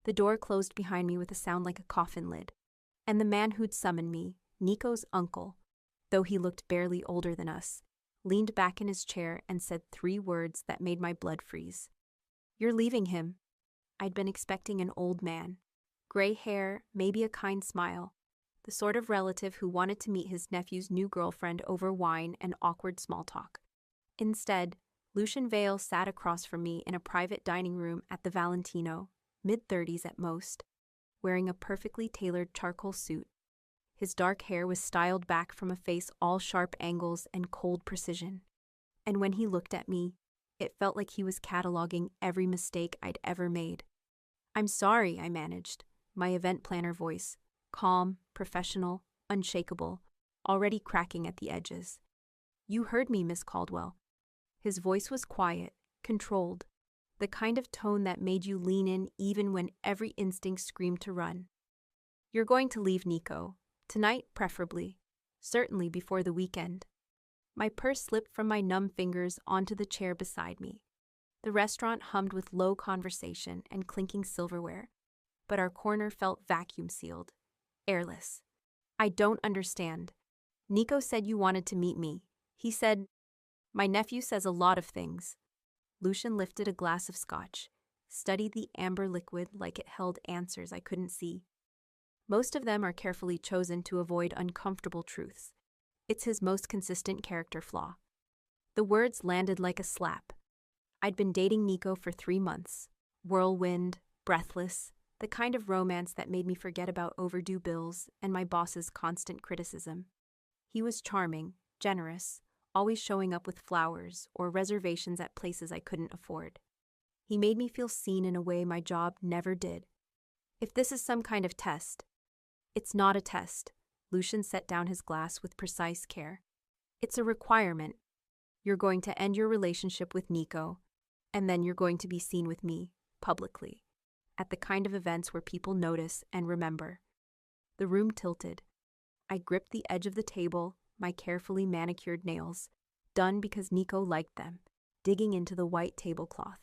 The door closed behind me with a sound like a coffin lid. And the man who'd summoned me, Nico's uncle, though he looked barely older than us, leaned back in his chair and said 3 words that made my blood freeze. "You're leaving him." I'd been expecting an old man. Gray hair, maybe a kind smile. The sort of relative who wanted to meet his nephew's new girlfriend over wine and awkward small talk. Instead, Lucian Vale sat across from me in a private dining room at the Valentino, mid-30s at most, wearing a perfectly tailored charcoal suit. His dark hair was styled back from a face all sharp angles and cold precision. And when he looked at me, it felt like he was cataloging every mistake I'd ever made. "I'm sorry," I managed, my event planner voice, calm, professional, unshakable, already cracking at the edges. "You heard me, Miss Caldwell." His voice was quiet, controlled, the kind of tone that made you lean in even when every instinct screamed to run. "You're going to leave Nico. Tonight, preferably. Certainly before the weekend." My purse slipped from my numb fingers onto the chair beside me. The restaurant hummed with low conversation and clinking silverware, but our corner felt vacuum-sealed, airless. "I don't understand. Nico said you wanted to meet me. He said—" "My nephew says a lot of things." Lucian lifted a glass of scotch, studied the amber liquid like it held answers I couldn't see. Most of them are carefully chosen to avoid uncomfortable truths. It's his most consistent character flaw. The words landed like a slap. I'd been dating Nico for 3 months. Whirlwind, breathless, the kind of romance that made me forget about overdue bills and my boss's constant criticism. He was charming, generous, always showing up with flowers or reservations at places I couldn't afford. He made me feel seen in a way my job never did. If this is some kind of test— "It's not a test." Lucian set down his glass with precise care. "It's a requirement. You're going to end your relationship with Nico, and then you're going to be seen with me, publicly, at the kind of events where people notice and remember." The room tilted. I gripped the edge of the table, my carefully manicured nails, done because Nico liked them, digging into the white tablecloth.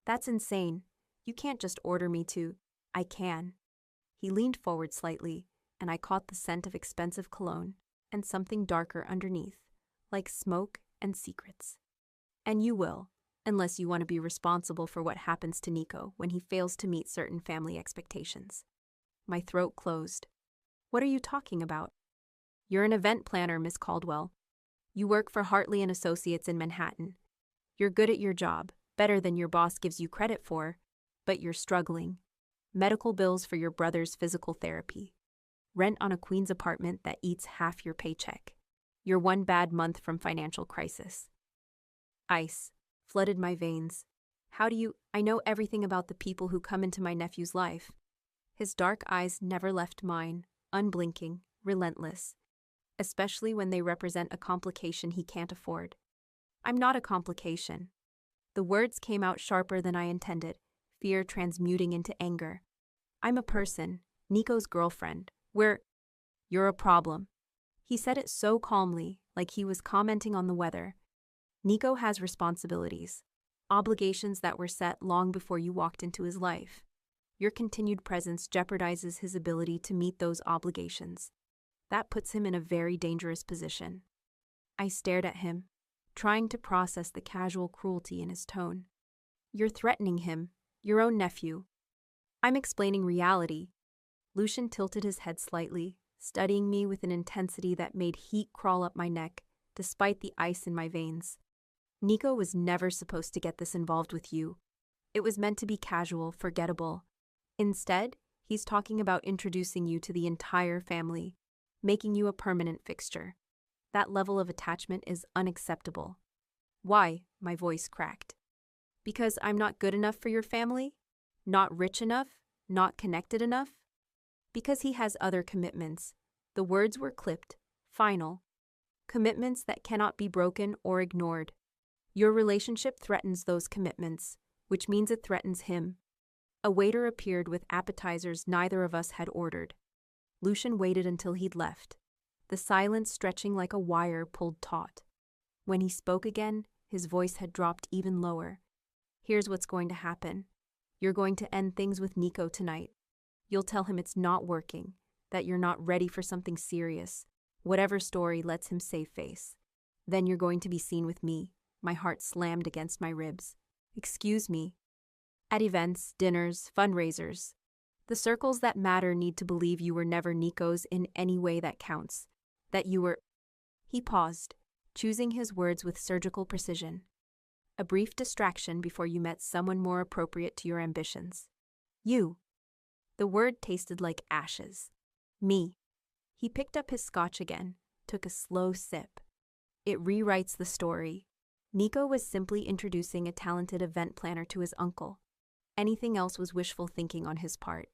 "That's insane. You can't just order me to—" "I can." He leaned forward slightly, and I caught the scent of expensive cologne and something darker underneath, like smoke and secrets. "And you will, unless you want to be responsible for what happens to Nico when he fails to meet certain family expectations." My throat closed. "What are you talking about?" "You're an event planner, Miss Caldwell. You work for Hartley and Associates in Manhattan. You're good at your job, better than your boss gives you credit for, but you're struggling. Medical bills for your brother's physical therapy. Rent on a Queens apartment that eats half your paycheck. You're 1 bad month from financial crisis." Ice flooded my veins. "How do you— I know everything about the people who come into my nephew's life." His dark eyes never left mine, unblinking, relentless, especially when they represent a complication he can't afford. "I'm not a complication." The words came out sharper than I intended, fear transmuting into anger. "I'm a person, Nico's girlfriend. You're a problem." He said it so calmly, like he was commenting on the weather. "Nico has responsibilities, obligations that were set long before you walked into his life. Your continued presence jeopardizes his ability to meet those obligations. That puts him in a very dangerous position." I stared at him, trying to process the casual cruelty in his tone. "You're threatening him, your own nephew." "I'm explaining reality." Lucian tilted his head slightly, studying me with an intensity that made heat crawl up my neck, despite the ice in my veins. "Nico was never supposed to get this involved with you. It was meant to be casual, forgettable. Instead, he's talking about introducing you to the entire family, making you a permanent fixture. That level of attachment is unacceptable." "Why?" My voice cracked. "Because I'm not good enough for your family? Not rich enough? Not connected enough?" "Because he has other commitments." The words were clipped, final. "Commitments that cannot be broken or ignored. Your relationship threatens those commitments, which means it threatens him." A waiter appeared with appetizers neither of us had ordered. Lucian waited until he'd left, the silence stretching like a wire pulled taut. When he spoke again, his voice had dropped even lower. "Here's what's going to happen. You're going to end things with Nico tonight. You'll tell him it's not working, that you're not ready for something serious, whatever story lets him save face. Then you're going to be seen with me, my heart slammed against my ribs. Excuse me. At events, dinners, fundraisers. The circles that matter need to believe you were never Nico's in any way that counts. That you were... He paused, choosing his words with surgical precision. A brief distraction before you met someone more appropriate to your ambitions. You. The word tasted like ashes. Me. He picked up his scotch again, took a slow sip. It rewrites the story. Nico was simply introducing a talented event planner to his uncle. Anything else was wishful thinking on his part.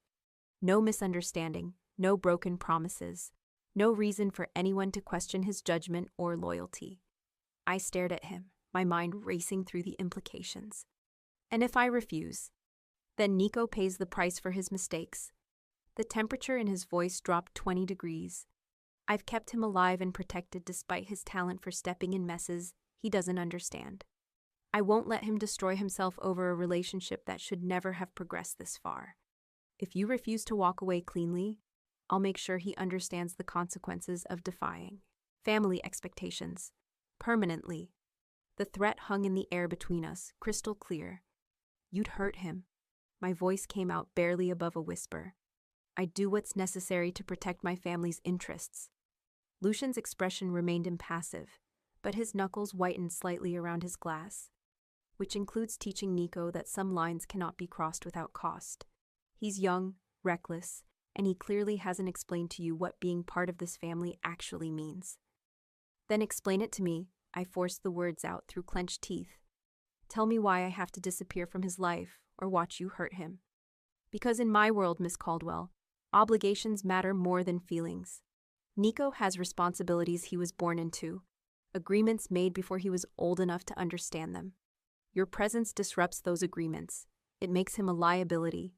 No misunderstanding, no broken promises, no reason for anyone to question his judgment or loyalty. I stared at him, my mind racing through the implications. And if I refuse, then Nico pays the price for his mistakes. The temperature in his voice dropped 20 degrees. I've kept him alive and protected despite his talent for stepping in messes he doesn't understand. I won't let him destroy himself over a relationship that should never have progressed this far. If you refuse to walk away cleanly, I'll make sure he understands the consequences of defying family expectations permanently. The threat hung in the air between us, crystal clear. You'd hurt him. My voice came out barely above a whisper. I'd do what's necessary to protect my family's interests. Lucian's expression remained impassive, but his knuckles whitened slightly around his glass, which includes teaching Nico that some lines cannot be crossed without cost. He's young, reckless, and he clearly hasn't explained to you what being part of this family actually means. Then explain it to me, I forced the words out through clenched teeth. Tell me why I have to disappear from his life or watch you hurt him. Because in my world, Miss Caldwell, obligations matter more than feelings. Nico has responsibilities he was born into, agreements made before he was old enough to understand them. Your presence disrupts those agreements. It makes him a liability.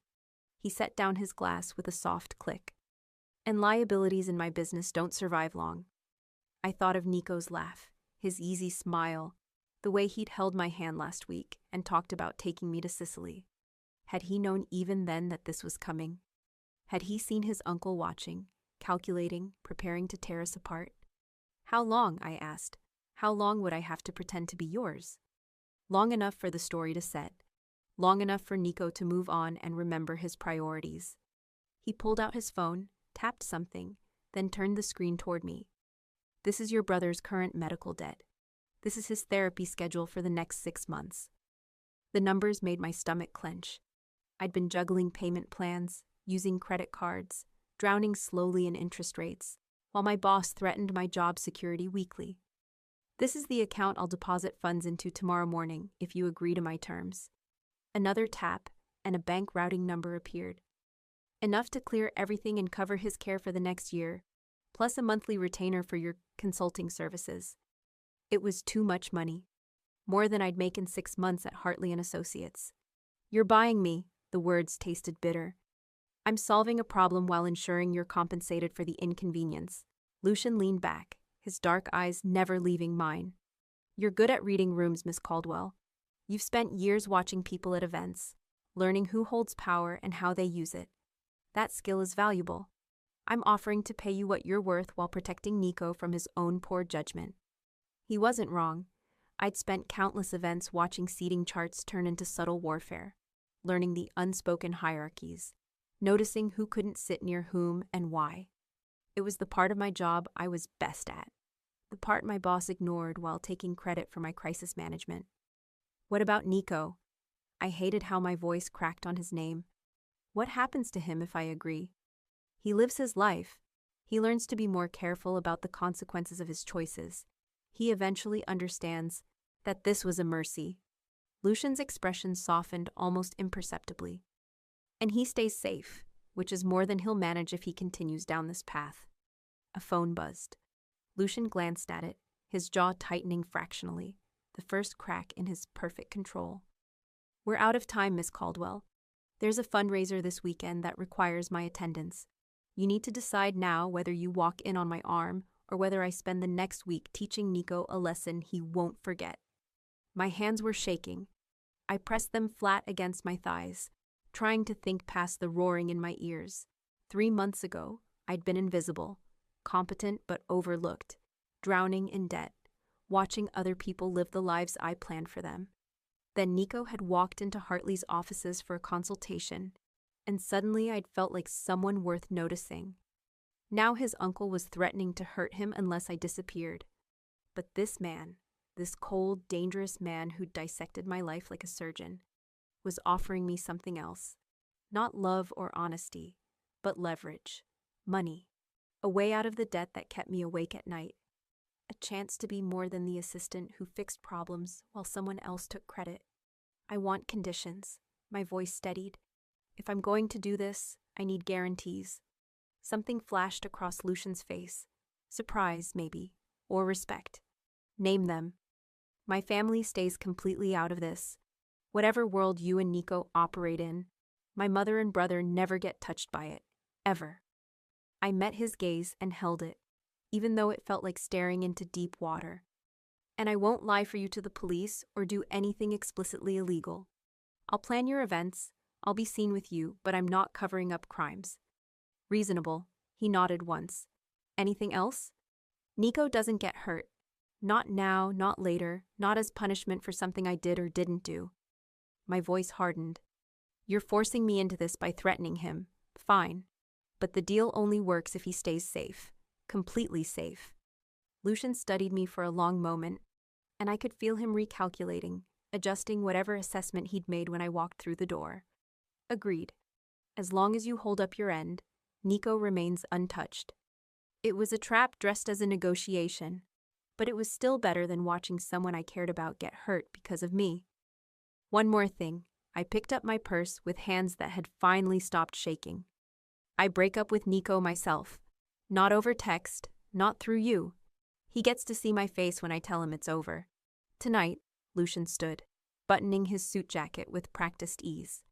He set down his glass with a soft click. And liabilities in my business don't survive long. I thought of Nico's laugh, his easy smile, the way he'd held my hand last week and talked about taking me to Sicily. Had he known even then that this was coming? Had he seen his uncle watching, calculating, preparing to tear us apart? How long, I asked. How long would I have to pretend to be yours? Long enough for the story to set. Long enough for Nico to move on and remember his priorities. He pulled out his phone, tapped something, then turned the screen toward me. This is your brother's current medical debt. This is his therapy schedule for the next 6 months. The numbers made my stomach clench. I'd been juggling payment plans, using credit cards, drowning slowly in interest rates, while my boss threatened my job security weekly. This is the account I'll deposit funds into tomorrow morning if you agree to my terms. Another tap, and a bank routing number appeared. Enough to clear everything and cover his care for the next year, plus a monthly retainer for your consulting services. It was too much money. More than I'd make in 6 months at Hartley & Associates. You're buying me, the words tasted bitter. I'm solving a problem while ensuring you're compensated for the inconvenience. Lucian leaned back, his dark eyes never leaving mine. You're good at reading rooms, Miss Caldwell. You've spent years watching people at events, learning who holds power and how they use it. That skill is valuable. I'm offering to pay you what you're worth while protecting Nico from his own poor judgment. He wasn't wrong. I'd spent countless events watching seating charts turn into subtle warfare, learning the unspoken hierarchies, noticing who couldn't sit near whom and why. It was the part of my job I was best at, the part my boss ignored while taking credit for my crisis management. What about Nico? I hated how my voice cracked on his name. What happens to him if I agree? He lives his life. He learns to be more careful about the consequences of his choices. He eventually understands that this was a mercy. Lucian's expression softened almost imperceptibly. And he stays safe, which is more than he'll manage if he continues down this path. A phone buzzed. Lucian glanced at it, his jaw tightening fractionally, the first crack in his perfect control. We're out of time, Miss Caldwell. There's a fundraiser this weekend that requires my attendance. You need to decide now whether you walk in on my arm or whether I spend the next week teaching Nico a lesson he won't forget. My hands were shaking. I pressed them flat against my thighs, trying to think past the roaring in my ears. 3 months ago, I'd been invisible, competent but overlooked, drowning in debt, watching other people live the lives I planned for them. Then Nico had walked into Hartley's offices for a consultation, and suddenly I'd felt like someone worth noticing. Now his uncle was threatening to hurt him unless I disappeared. But this man, this cold, dangerous man who'd dissected my life like a surgeon, was offering me something else. Not love or honesty, but leverage, money, a way out of the debt that kept me awake at night, a chance to be more than the assistant who fixed problems while someone else took credit. I want conditions. My voice steadied. If I'm going to do this, I need guarantees. Something flashed across Lucian's face. Surprise, maybe, or respect. Name them. My family stays completely out of this. Whatever world you and Nico operate in, my mother and brother never get touched by it. Ever. I met his gaze and held it, even though it felt like staring into deep water. And I won't lie for you to the police or do anything explicitly illegal. I'll plan your events, I'll be seen with you, but I'm not covering up crimes. Reasonable, he nodded once. Anything else? Nico doesn't get hurt. Not now, not later, not as punishment for something I did or didn't do. My voice hardened. You're forcing me into this by threatening him. Fine. But the deal only works if he stays safe. Completely safe. Lucian studied me for a long moment, and I could feel him recalculating, adjusting whatever assessment he'd made when I walked through the door. Agreed. As long as you hold up your end, Nico remains untouched. It was a trap dressed as a negotiation, but it was still better than watching someone I cared about get hurt because of me. One more thing. I picked up my purse with hands that had finally stopped shaking. I break up with Nico myself. Not over text, not through you. He gets to see my face when I tell him it's over. Tonight, Lucian stood, buttoning his suit jacket with practiced ease.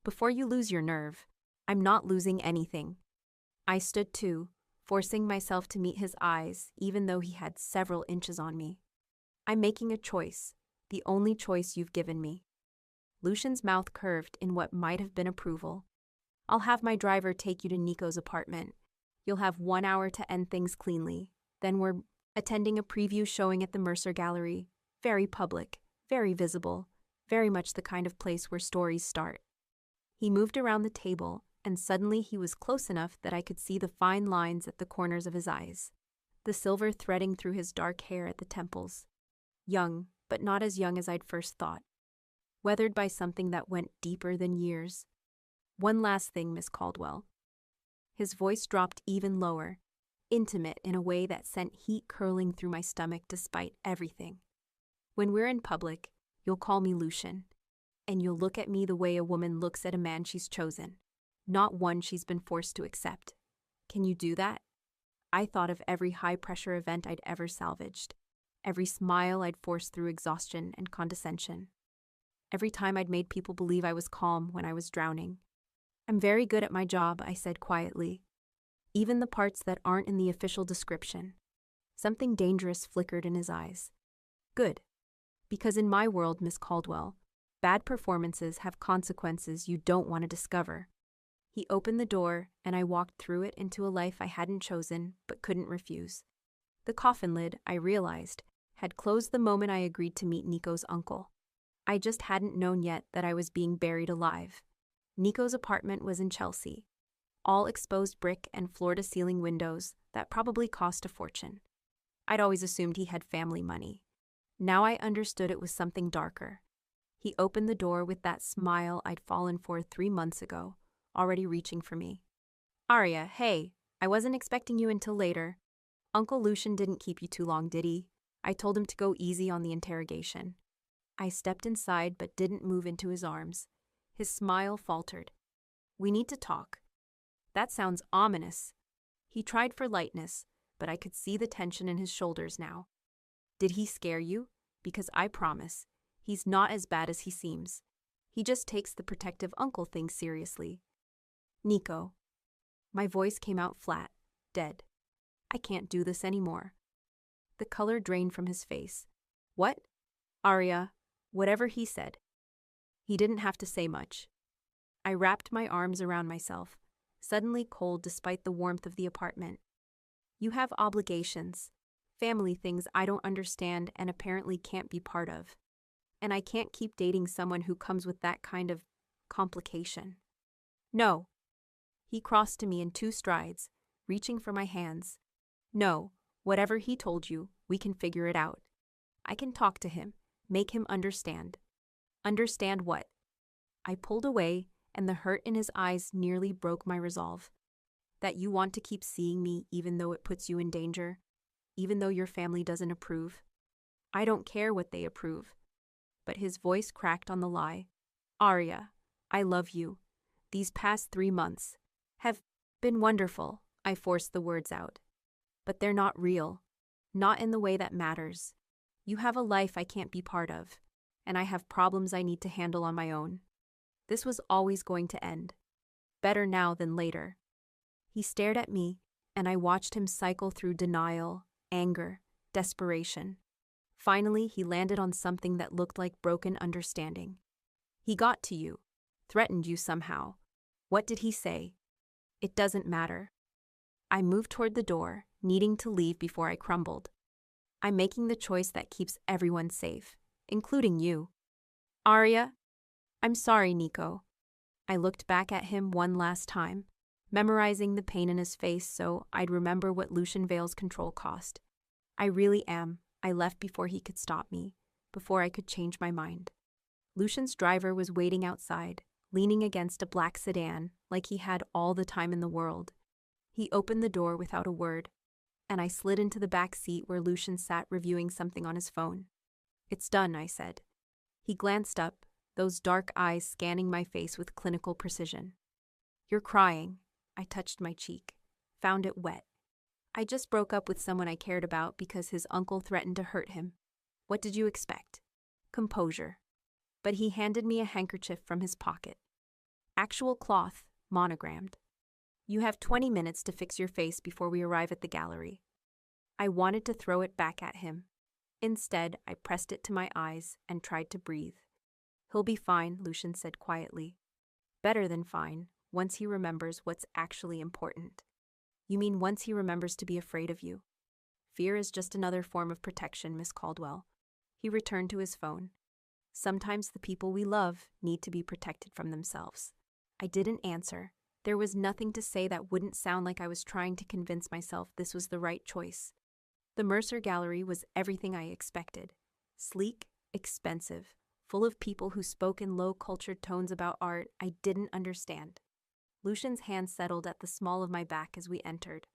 Before you lose your nerve, I'm not losing anything. I stood too, forcing myself to meet his eyes even though he had several inches on me. I'm making a choice, the only choice you've given me. Lucian's mouth curved in what might have been approval. I'll have my driver take you to Nico's apartment. You'll have 1 hour to end things cleanly. Then we're attending a preview showing at the Mercer Gallery. Very public, very visible, very much the kind of place where stories start. He moved around the table, and suddenly he was close enough that I could see the fine lines at the corners of his eyes, the silver threading through his dark hair at the temples. Young, but not as young as I'd first thought. Weathered by something that went deeper than years. One last thing, Miss Caldwell. His voice dropped even lower, intimate in a way that sent heat curling through my stomach despite everything. When we're in public, you'll call me Lucian, and you'll look at me the way a woman looks at a man she's chosen, not one she's been forced to accept. Can you do that? I thought of every high-pressure event I'd ever salvaged, every smile I'd forced through exhaustion and condescension, every time I'd made people believe I was calm when I was drowning. I'm very good at my job, I said quietly. Even the parts that aren't in the official description. Something dangerous flickered in his eyes. Good. Because in my world, Miss Caldwell, bad performances have consequences you don't want to discover. He opened the door, and I walked through it into a life I hadn't chosen but couldn't refuse. The coffin lid, I realized, had closed the moment I agreed to meet Nico's uncle. I just hadn't known yet that I was being buried alive. Nico's apartment was in Chelsea. All exposed brick and floor-to-ceiling windows that probably cost a fortune. I'd always assumed he had family money. Now I understood it was something darker. He opened the door with that smile I'd fallen for 3 months ago, already reaching for me. Arya, hey, I wasn't expecting you until later. Uncle Lucian didn't keep you too long, did he? I told him to go easy on the interrogation. I stepped inside but didn't move into his arms. His smile faltered. We need to talk. That sounds ominous. He tried for lightness, but I could see the tension in his shoulders now. Did he scare you? Because I promise, he's not as bad as he seems. He just takes the protective uncle thing seriously. Nico. My voice came out flat, dead. I can't do this anymore. The color drained from his face. What? Arya, whatever he said. He didn't have to say much. I wrapped my arms around myself, suddenly cold despite the warmth of the apartment. You have obligations, family things I don't understand and apparently can't be part of. And I can't keep dating someone who comes with that kind of complication. No. He crossed to me in 2 strides, reaching for my hands. No, whatever he told you, we can figure it out. I can talk to him, make him understand. Understand what? I pulled away, and the hurt in his eyes nearly broke my resolve. That you want to keep seeing me even though it puts you in danger, even though your family doesn't approve. I don't care what they approve. But his voice cracked on the lie. Arya, I love you. These past 3 months have been wonderful, I forced the words out. But they're not real. Not in the way that matters. You have a life I can't be part of, and I have problems I need to handle on my own. This was always going to end. Better now than later. He stared at me, and I watched him cycle through denial, anger, desperation. Finally, he landed on something that looked like broken understanding. He got to you, threatened you somehow. What did he say? It doesn't matter. I moved toward the door, needing to leave before I crumbled. I'm making the choice that keeps everyone safe, including you. Arya? I'm sorry, Nico. I looked back at him one last time, memorizing the pain in his face so I'd remember what Lucian Vale's control cost. I really am. I left before he could stop me, before I could change my mind. Lucian's driver was waiting outside, leaning against a black sedan like he had all the time in the world. He opened the door without a word, and I slid into the back seat where Lucian sat reviewing something on his phone. It's done, I said. He glanced up, those dark eyes scanning my face with clinical precision. You're crying. I touched my cheek, found it wet. I just broke up with someone I cared about because his uncle threatened to hurt him. What did you expect? Composure. But he handed me a handkerchief from his pocket. Actual cloth, monogrammed. You have 20 minutes to fix your face before we arrive at the gallery. I wanted to throw it back at him. Instead, I pressed it to my eyes and tried to breathe. He'll be fine, Lucian said quietly. Better than fine, once he remembers what's actually important. You mean once he remembers to be afraid of you? Fear is just another form of protection, Miss Caldwell. He returned to his phone. Sometimes the people we love need to be protected from themselves. I didn't answer. There was nothing to say that wouldn't sound like I was trying to convince myself this was the right choice. The Mercer Gallery was everything I expected. Sleek, expensive, full of people who spoke in low-cultured tones about art I didn't understand. Lucian's hand settled at the small of my back as we entered,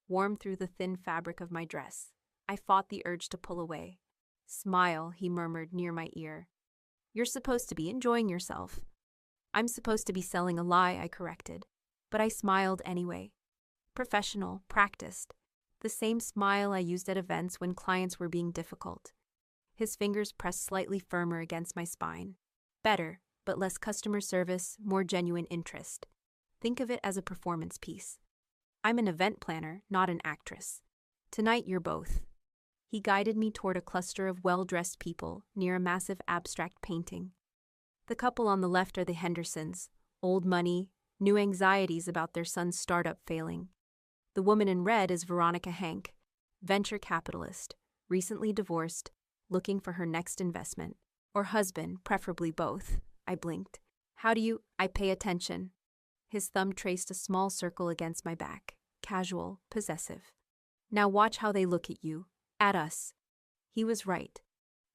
warm through the thin fabric of my dress. I fought the urge to pull away. Smile, he murmured near my ear. You're supposed to be enjoying yourself. I'm supposed to be selling a lie, I corrected. But I smiled anyway. Professional, practiced. The same smile I used at events when clients were being difficult. His fingers pressed slightly firmer against my spine. Better, but less customer service, more genuine interest. Think of it as a performance piece. I'm an event planner, not an actress. Tonight you're both. He guided me toward a cluster of well-dressed people near a massive abstract painting. The couple on the left are the Hendersons, old money, new anxieties about their son's startup failing. The woman in red is Veronica Hank, venture capitalist, recently divorced, looking for her next investment. Or husband, preferably both. I blinked. How do you? I pay attention. His thumb traced a small circle against my back, casual, possessive. Now watch how they look at you, at us. He was right.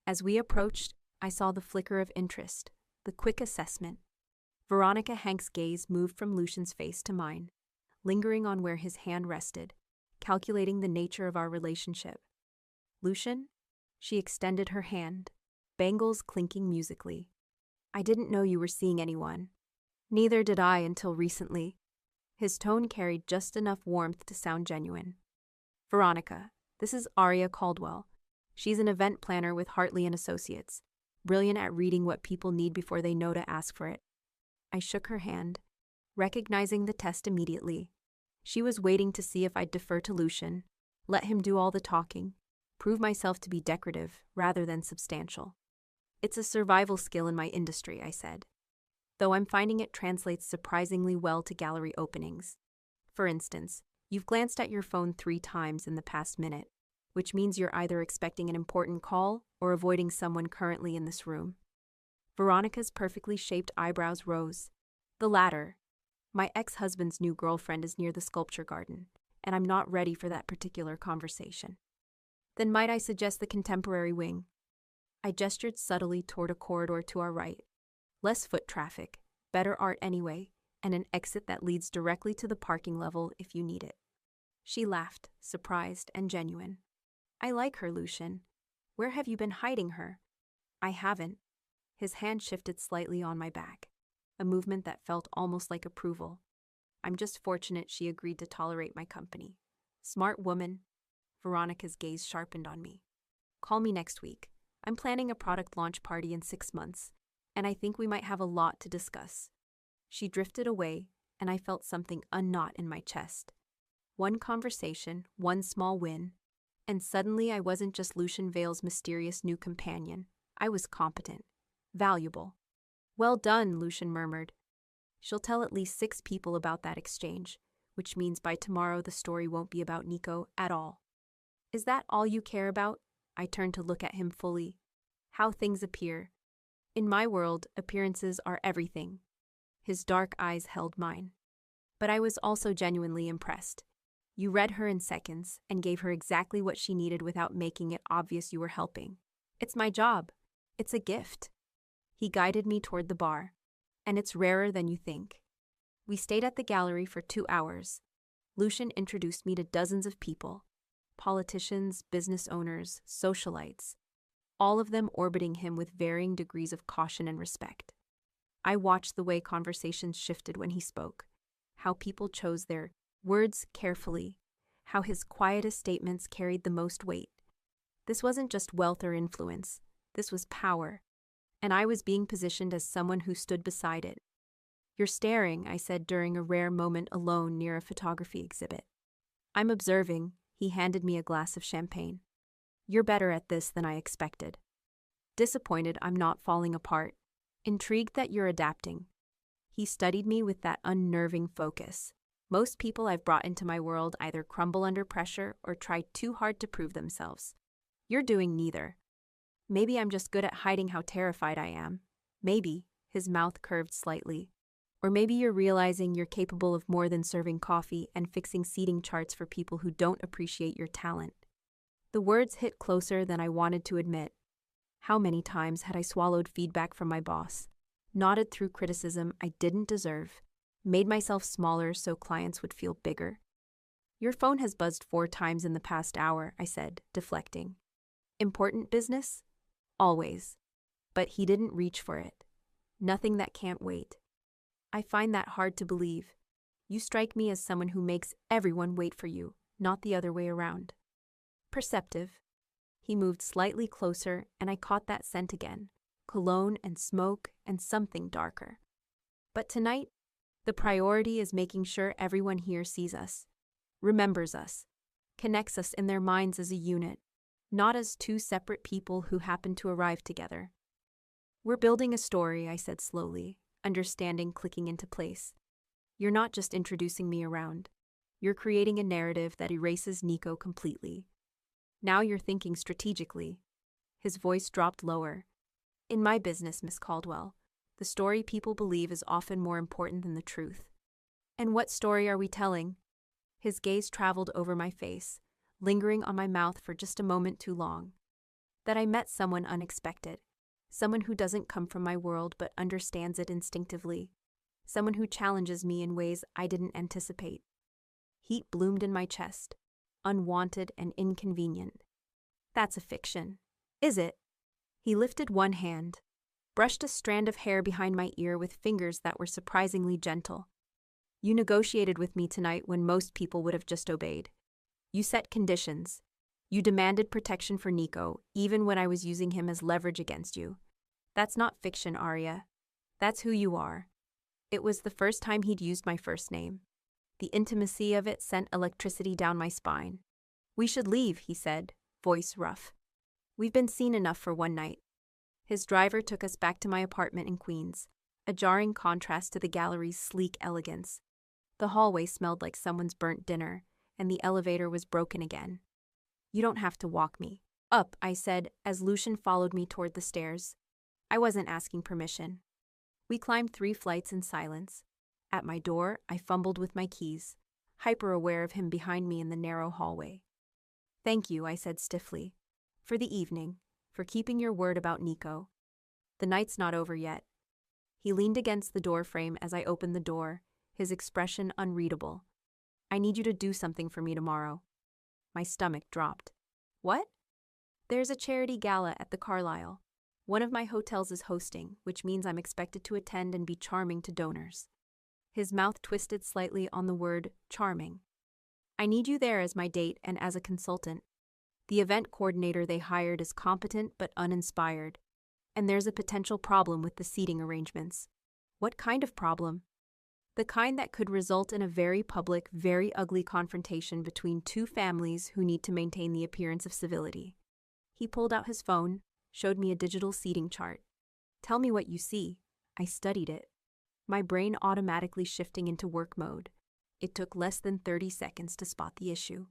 As we approached, I saw the flicker of interest, the quick assessment. Veronica Hank's gaze moved from Lucian's face to mine, lingering on where his hand rested, calculating the nature of our relationship. Lucian? She extended her hand, bangles clinking musically. I didn't know you were seeing anyone. Neither did I until recently. His tone carried just enough warmth to sound genuine. Veronica, this is Arya Caldwell. She's an event planner with Hartley & Associates, brilliant at reading what people need before they know to ask for it. I shook her hand, recognizing the test immediately. She was waiting to see if I'd defer to Lucian, let him do all the talking, prove myself to be decorative rather than substantial. It's a survival skill in my industry, I said. though I'm finding it translates surprisingly well to gallery openings. For instance, you've glanced at your phone 3 times in the past minute, which means you're either expecting an important call or avoiding someone currently in this room. Veronica's perfectly shaped eyebrows rose. The latter. My ex-husband's new girlfriend is near the sculpture garden, and I'm not ready for that particular conversation. Then might I suggest the contemporary wing? I gestured subtly toward a corridor to our right. Less foot traffic, better art anyway, and an exit that leads directly to the parking level if you need it. She laughed, surprised and genuine. I like her, Lucian. Where have you been hiding her? I haven't. His hand shifted slightly on my back, a movement that felt almost like approval. I'm just fortunate she agreed to tolerate my company. Smart woman. Veronica's gaze sharpened on me. Call me next week. I'm planning a product launch party in 6 months, and I think we might have a lot to discuss. She drifted away, and I felt something unknot in my chest. One conversation, one small win, and suddenly I wasn't just Lucian Vale's mysterious new companion. I was competent. Valuable. Well done, Lucian murmured. She'll tell at least 6 people about that exchange, which means by tomorrow the story won't be about Nico at all. Is that all you care about? I turned to look at him fully. How things appear. In my world, appearances are everything. His dark eyes held mine. But I was also genuinely impressed. You read her in seconds and gave her exactly what she needed without making it obvious you were helping. It's my job. It's a gift. He guided me toward the bar, and it's rarer than you think. We stayed at the gallery for 2 hours. Lucian introduced me to dozens of people, politicians, business owners, socialites, all of them orbiting him with varying degrees of caution and respect. I watched the way conversations shifted when he spoke, how people chose their words carefully, how his quietest statements carried the most weight. This wasn't just wealth or influence, this was power, and I was being positioned as someone who stood beside it. You're staring, I said during a rare moment alone near a photography exhibit. I'm observing. He handed me a glass of champagne. You're better at this than I expected. Disappointed I'm not falling apart. Intrigued that you're adapting. He studied me with that unnerving focus. Most people I've brought into my world either crumble under pressure or try too hard to prove themselves. You're doing neither. Maybe I'm just good at hiding how terrified I am. Maybe, his mouth curved slightly. Or maybe you're realizing you're capable of more than serving coffee and fixing seating charts for people who don't appreciate your talent. The words hit closer than I wanted to admit. How many times had I swallowed feedback from my boss, nodded through criticism I didn't deserve, made myself smaller so clients would feel bigger? Your phone has buzzed 4 times in the past hour, I said, deflecting. Important business? Always. But he didn't reach for it. Nothing that can't wait. I find that hard to believe. You strike me as someone who makes everyone wait for you, not the other way around. Perceptive. He moved slightly closer, and I caught that scent again. Cologne and smoke and something darker. But tonight, the priority is making sure everyone here sees us, remembers us, connects us in their minds as a unit, not as 2 separate people who happen to arrive together. We're building a story, I said slowly, understanding clicking into place. You're not just introducing me around. You're creating a narrative that erases Nico completely. Now you're thinking strategically. His voice dropped lower. In my business, Miss Caldwell, the story people believe is often more important than the truth. And what story are we telling? His gaze traveled over my face, lingering on my mouth for just a moment too long. That I met someone unexpected. Someone who doesn't come from my world but understands it instinctively. Someone who challenges me in ways I didn't anticipate. Heat bloomed in my chest, unwanted and inconvenient. That's a fiction. Is it? He lifted one hand, brushed a strand of hair behind my ear with fingers that were surprisingly gentle. You negotiated with me tonight when most people would have just obeyed. You set conditions. You demanded protection for Nico, even when I was using him as leverage against you. That's not fiction, Arya. That's who you are. It was the first time he'd used my first name. The intimacy of it sent electricity down my spine. We should leave, he said, voice rough. We've been seen enough for one night. His driver took us back to my apartment in Queens, a jarring contrast to the gallery's sleek elegance. The hallway smelled like someone's burnt dinner, and the elevator was broken again. "You don't have to walk me." "Up," I said, as Lucian followed me toward the stairs. I wasn't asking permission. We climbed 3 flights in silence. At my door, I fumbled with my keys, hyper-aware of him behind me in the narrow hallway. "Thank you," I said stiffly. "For the evening, for keeping your word about Nico. The night's not over yet." He leaned against the door frame as I opened the door, his expression unreadable. "I need you to do something for me tomorrow." My stomach dropped. "What?" "There's a charity gala at the Carlisle. One of my hotels is hosting, which means I'm expected to attend and be charming to donors." His mouth twisted slightly on the word charming. "I need you there as my date and as a consultant. The event coordinator they hired is competent but uninspired, and there's a potential problem with the seating arrangements." "What kind of problem?" "The kind that could result in a very public, very ugly confrontation between 2 families who need to maintain the appearance of civility." He pulled out his phone, showed me a digital seating chart. "Tell me what you see." I studied it, my brain automatically shifting into work mode. It took less than 30 seconds to spot the issue.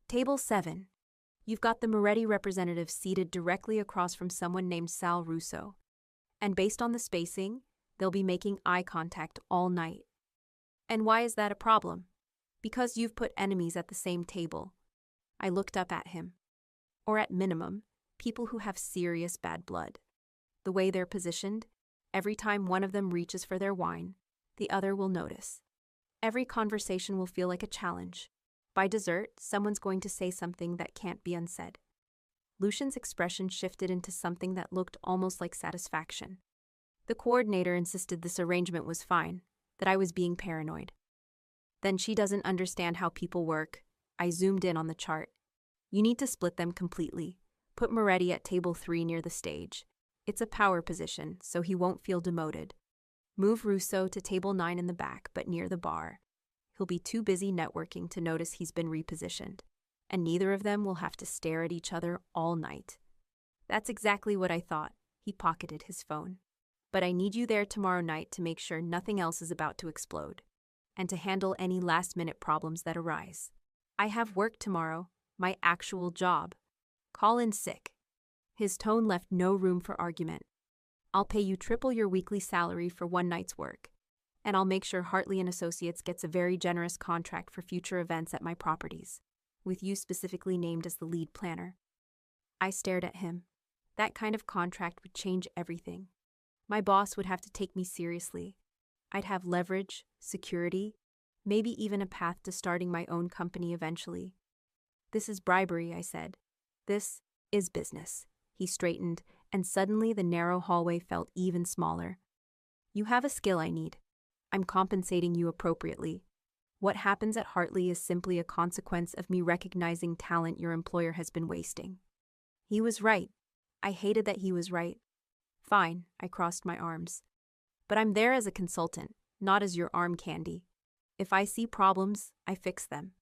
"Table 7. You've got the Moretti representative seated directly across from someone named Sal Russo. And based on the spacing, they'll be making eye contact all night." "And why is that a problem?" "Because you've put enemies at the same table." I looked up at him. "Or at minimum, people who have serious bad blood. The way they're positioned, every time one of them reaches for their wine, the other will notice. Every conversation will feel like a challenge. By dessert, someone's going to say something that can't be unsaid." Lucian's expression shifted into something that looked almost like satisfaction. "The coordinator insisted this arrangement was fine, that I was being paranoid." "Then she doesn't understand how people work." I zoomed in on the chart. "You need to split them completely. Put Moretti at table 3 near the stage. It's a power position, so he won't feel demoted. Move Russo to table 9 in the back, but near the bar. He'll be too busy networking to notice he's been repositioned, and neither of them will have to stare at each other all night." "That's exactly what I thought." He pocketed his phone. "But I need you there tomorrow night to make sure nothing else is about to explode, and to handle any last-minute problems that arise. I have work tomorrow, my actual job. Call in sick." His tone left no room for argument. "I'll pay you triple your weekly salary for one night's work, and I'll make sure Hartley & Associates gets a very generous contract for future events at my properties, with you specifically named as the lead planner." I stared at him. That kind of contract would change everything. My boss would have to take me seriously. I'd have leverage, security, maybe even a path to starting my own company eventually. "This is bribery," I said. "This is business." He straightened, and suddenly the narrow hallway felt even smaller. "You have a skill I need. I'm compensating you appropriately. What happens at Hartley is simply a consequence of me recognizing talent your employer has been wasting." He was right. I hated that he was right. "Fine," I crossed my arms. "But I'm there as a consultant, not as your arm candy. If I see problems, I fix them.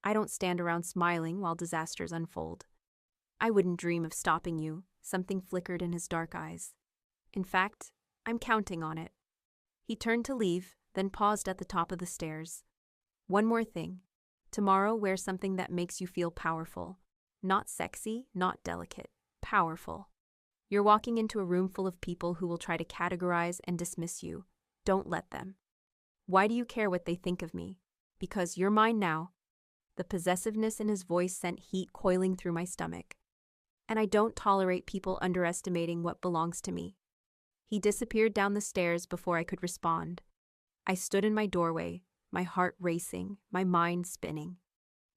I don't stand around smiling while disasters unfold." "I wouldn't dream of stopping you." Something flickered in his dark eyes. "In fact, I'm counting on it." He turned to leave, then paused at the top of the stairs. "One more thing. Tomorrow wear something that makes you feel powerful. Not sexy, not delicate. Powerful. You're walking into a room full of people who will try to categorize and dismiss you. Don't let them. Why do you care what they think of me? Because you're mine now." The possessiveness in his voice sent heat coiling through my stomach. "And I don't tolerate people underestimating what belongs to me." He disappeared down the stairs before I could respond. I stood in my doorway, my heart racing, my mind spinning.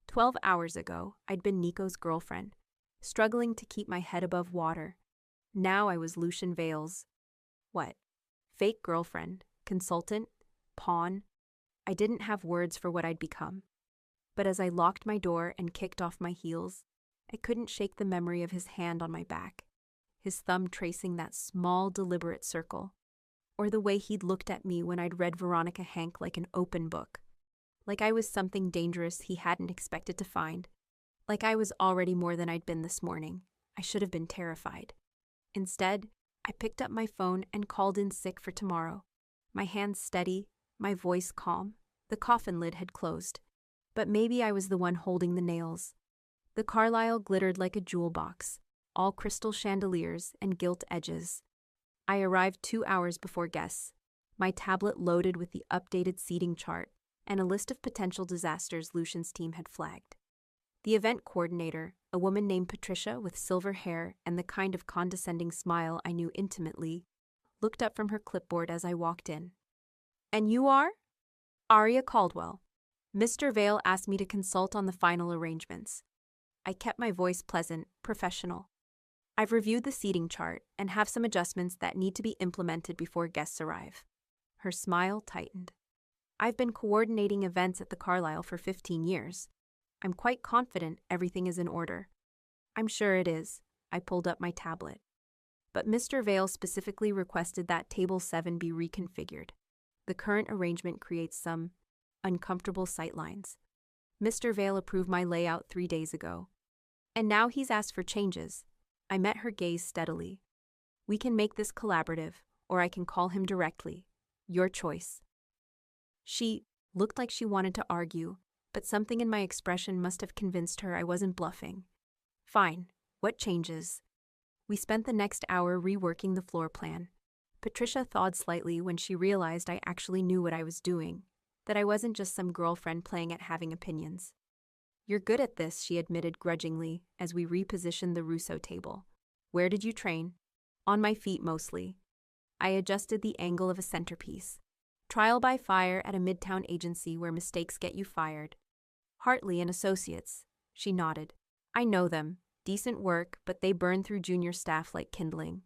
12 hours ago, I'd been Nico's girlfriend, struggling to keep my head above water. Now I was Lucian Vales. What? Fake girlfriend, consultant, pawn? I didn't have words for what I'd become. But as I locked my door and kicked off my heels, I couldn't shake the memory of his hand on my back, his thumb tracing that small, deliberate circle, or the way he'd looked at me when I'd read Veronica Hank like an open book, like I was something dangerous he hadn't expected to find, like I was already more than I'd been this morning. I should have been terrified. Instead, I picked up my phone and called in sick for tomorrow. My hands steady, my voice calm. The coffin lid had closed. But maybe I was the one holding the nails. The Carlisle glittered like a jewel box, all crystal chandeliers and gilt edges. I arrived 2 hours before guests, my tablet loaded with the updated seating chart and a list of potential disasters Lucian's team had flagged. The event coordinator, a woman named Patricia with silver hair and the kind of condescending smile I knew intimately, looked up from her clipboard as I walked in. "And you are?" "Aria Caldwell. Mr. Vale asked me to consult on the final arrangements." I kept my voice pleasant, professional. "I've reviewed the seating chart and have some adjustments that need to be implemented before guests arrive." Her smile tightened. "I've been coordinating events at the Carlisle for 15 years. I'm quite confident everything is in order." "I'm sure it is." I pulled up my tablet. "But Mr. Vale specifically requested that Table 7 be reconfigured. The current arrangement creates some uncomfortable sightlines. Mr. Vale approved my layout 3 days ago. And now he's asked for changes." I met her gaze steadily. "We can make this collaborative, or I can call him directly. Your choice." She looked like she wanted to argue, but something in my expression must have convinced her I wasn't bluffing. "Fine. What changes?" We spent the next hour reworking the floor plan. Patricia thawed slightly when she realized I actually knew what I was doing, that I wasn't just some girlfriend playing at having opinions. "You're good at this," she admitted grudgingly as we repositioned the Rousseau table. "Where did you train?" "On my feet mostly." I adjusted the angle of a centerpiece. "Trial by fire at a midtown agency where mistakes get you fired." "Hartley and Associates." She nodded. "I know them. Decent work, but they burn through junior staff like kindling."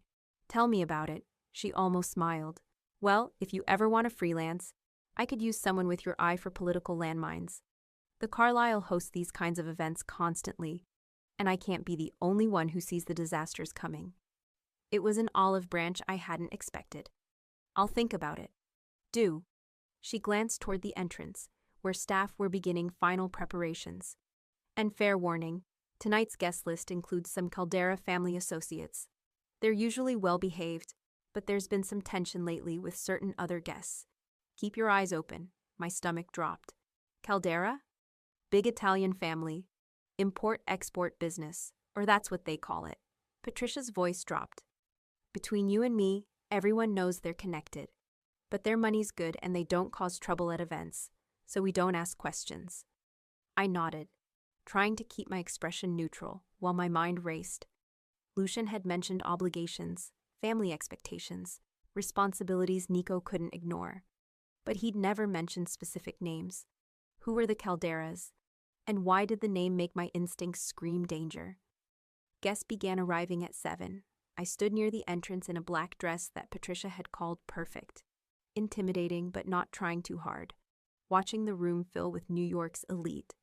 "Tell me about it." She almost smiled. "Well, if you ever want to freelance, I could use someone with your eye for political landmines. The Carlisle hosts these kinds of events constantly, and I can't be the only one who sees the disasters coming." It was an olive branch I hadn't expected. "I'll think about it." "Do." She glanced toward the entrance, where staff were beginning final preparations. "And fair warning, tonight's guest list includes some Caldera family associates. They're usually well-behaved, but there's been some tension lately with certain other guests. Keep your eyes open." My stomach dropped. "Caldera? Big Italian family. Import-export business, or that's what they call it." Patricia's voice dropped. "Between you and me, everyone knows they're connected. But their money's good and they don't cause trouble at events, so we don't ask questions." I nodded, trying to keep my expression neutral while my mind raced. Lucian had mentioned obligations, family expectations, responsibilities Nico couldn't ignore. But he'd never mentioned specific names. Who were the Calderas? And why did the name make my instincts scream danger? Guests began arriving at 7. I stood near the entrance in a black dress that Patricia had called perfect. Intimidating but not trying too hard, watching the room fill with New York's elite.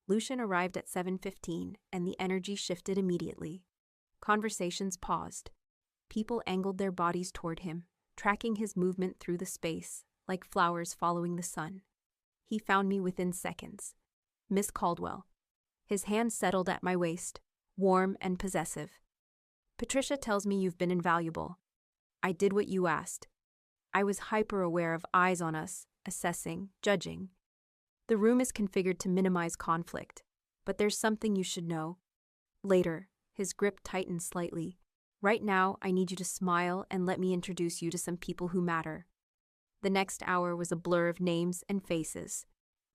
Lucian arrived at 7:15, and the energy shifted immediately. Conversations paused. People angled their bodies toward him, tracking his movement through the space, like flowers following the sun. He found me within seconds. "Miss Caldwell." His hand settled at my waist, warm and possessive. "Patricia tells me you've been invaluable. I did what you asked." I was hyper-aware of eyes on us, assessing, judging. "The room is configured to minimize conflict, but there's something you should know." "Later." His grip tightened slightly. "Right now, I need you to smile and let me introduce you to some people who matter." The next hour was a blur of names and faces.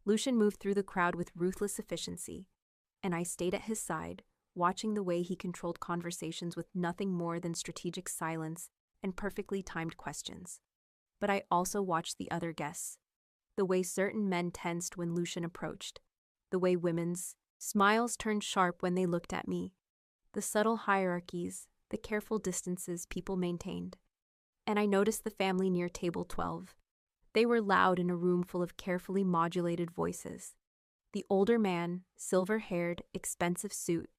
Lucian moved through the crowd with ruthless efficiency, and I stayed at his side, watching the way he controlled conversations with nothing more than strategic silence and perfectly timed questions. But I also watched the other guests. The way certain men tensed when Lucian approached. The way women's smiles turned sharp when they looked at me. The subtle hierarchies, the careful distances people maintained. And I noticed the family near table 12. They were loud in a room full of carefully modulated voices. The older man, silver-haired, expensive suit,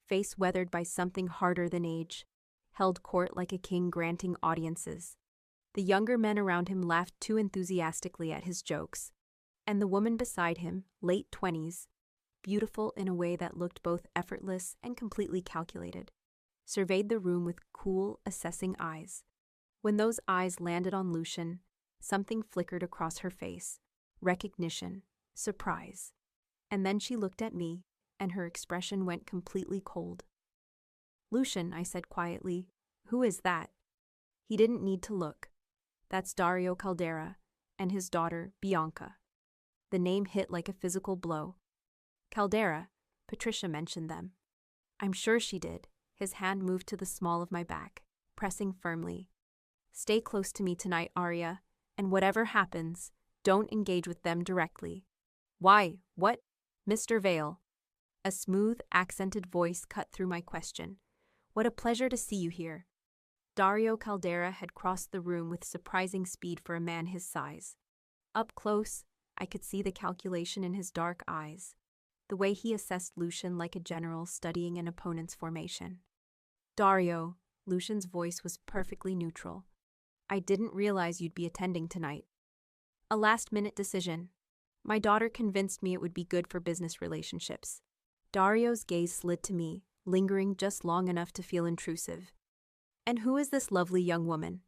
face weathered by something harder than age, held court like a king granting audiences. The younger men around him laughed too enthusiastically at his jokes, and the woman beside him, late 20s, beautiful in a way that looked both effortless and completely calculated, surveyed the room with cool, assessing eyes. When those eyes landed on Lucian, Something flickered across her face. Recognition. Surprise. And then she looked at me, and her expression went completely cold. "Lucian," I said quietly, "who is that?" He didn't need to look. "That's Dario Caldera, and his daughter, Bianca." The name hit like a physical blow. "Caldera," Patricia mentioned them. "I'm sure she did." His hand moved to the small of my back, pressing firmly. "Stay close to me tonight, Arya, and whatever happens, don't engage with them directly." "Why? What?" "Mr. Vale." A smooth, accented voice cut through my question. "What a pleasure to see you here." Dario Caldera had crossed the room with surprising speed for a man his size. Up close, I could see the calculation in his dark eyes, the way he assessed Lucian like a general studying an opponent's formation. "Dario," Lucian's voice was perfectly neutral. "I didn't realize you'd be attending tonight." "A last-minute decision. My daughter convinced me it would be good for business relationships." Dario's gaze slid to me, lingering just long enough to feel intrusive. "And who is this lovely young woman?"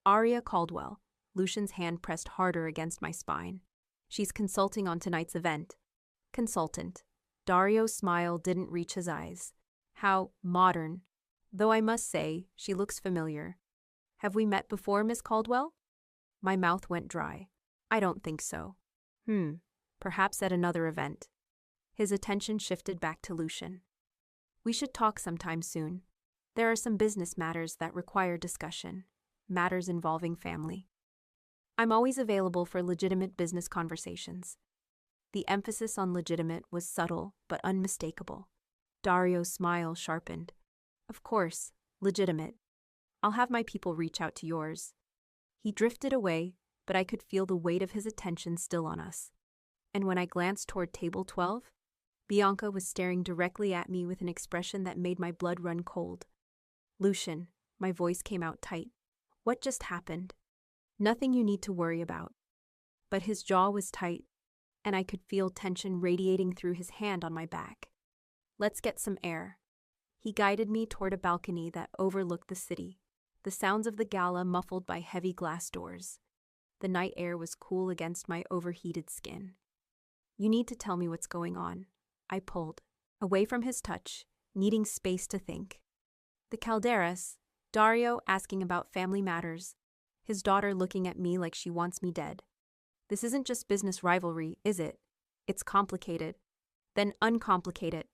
"Arya Caldwell." Lucian's hand pressed harder against my spine. "She's consulting on tonight's event." "Consultant." Dario's smile didn't reach his eyes. "How modern. Though I must say, she looks familiar." "Have we met before, Miss Caldwell?" My mouth went dry. "I don't think so." Perhaps at another event." His attention shifted back to Lucian. "We should talk sometime soon. There are some business matters that require discussion, matters involving family." "I'm always available for legitimate business conversations." The emphasis on legitimate was subtle but unmistakable. Dario's smile sharpened. "Of course, legitimate. I'll have my people reach out to yours." He drifted away, but I could feel the weight of his attention still on us. And when I glanced toward table 12, Bianca was staring directly at me with an expression that made my blood run cold. "Lucian," my voice came out tight. "What just happened?" "Nothing you need to worry about." But his jaw was tight, and I could feel tension radiating through his hand on my back. "Let's get some air." He guided me toward a balcony that overlooked the city, the sounds of the gala muffled by heavy glass doors. The night air was cool against my overheated skin. "You need to tell me what's going on." I pulled, away from his touch, needing space to think. "The Calderas," Dario asking about family matters, his daughter looking at me like she wants me dead. "This isn't just business rivalry, is it? It's complicated." "Then uncomplicate it."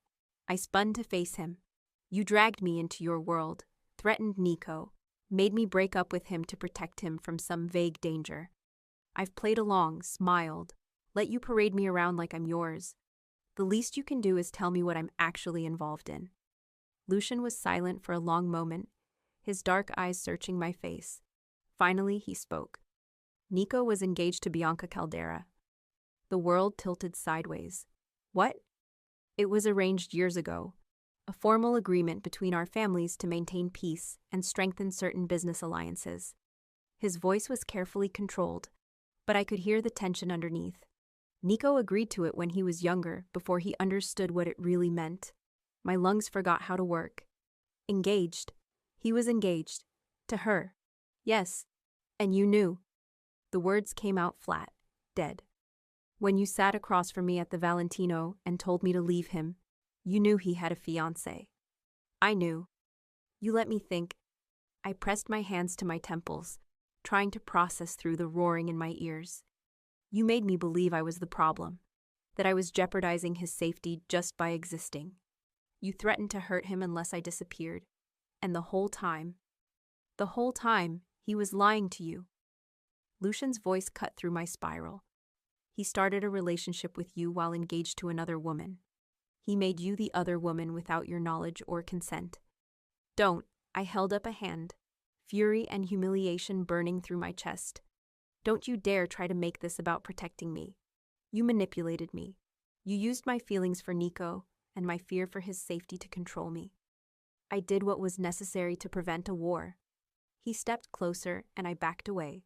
I spun to face him. "You dragged me into your world, threatened Nico, made me break up with him to protect him from some vague danger. I've played along, smiled, let you parade me around like I'm yours. The least you can do is tell me what I'm actually involved in." Lucian was silent for a long moment, his dark eyes searching my face. Finally, he spoke. "Nico was engaged to Bianca Caldera." The world tilted sideways. "What?" "It was arranged years ago. A formal agreement between our families to maintain peace and strengthen certain business alliances." His voice was carefully controlled, but I could hear the tension underneath. "Nico agreed to it when he was younger, before he understood what it really meant." My lungs forgot how to work. "Engaged." "He was engaged. To her." "Yes. And you knew." The words came out flat, dead. "When you sat across from me at the Valentino and told me to leave him, you knew he had a fiancée." "I knew." "You let me think." I pressed my hands to my temples, trying to process through the roaring in my ears. "You made me believe I was the problem, that I was jeopardizing his safety just by existing. You threatened to hurt him unless I disappeared. And the whole time, he was lying to you." Lucian's voice cut through my spiral. "He started a relationship with you while engaged to another woman. He made you the other woman without your knowledge or consent." "Don't." I held up a hand, fury and humiliation burning through my chest. "Don't you dare try to make this about protecting me. You manipulated me. You used my feelings for Nico and my fear for his safety to control me. I did what was necessary to prevent a war." He stepped closer and I backed away.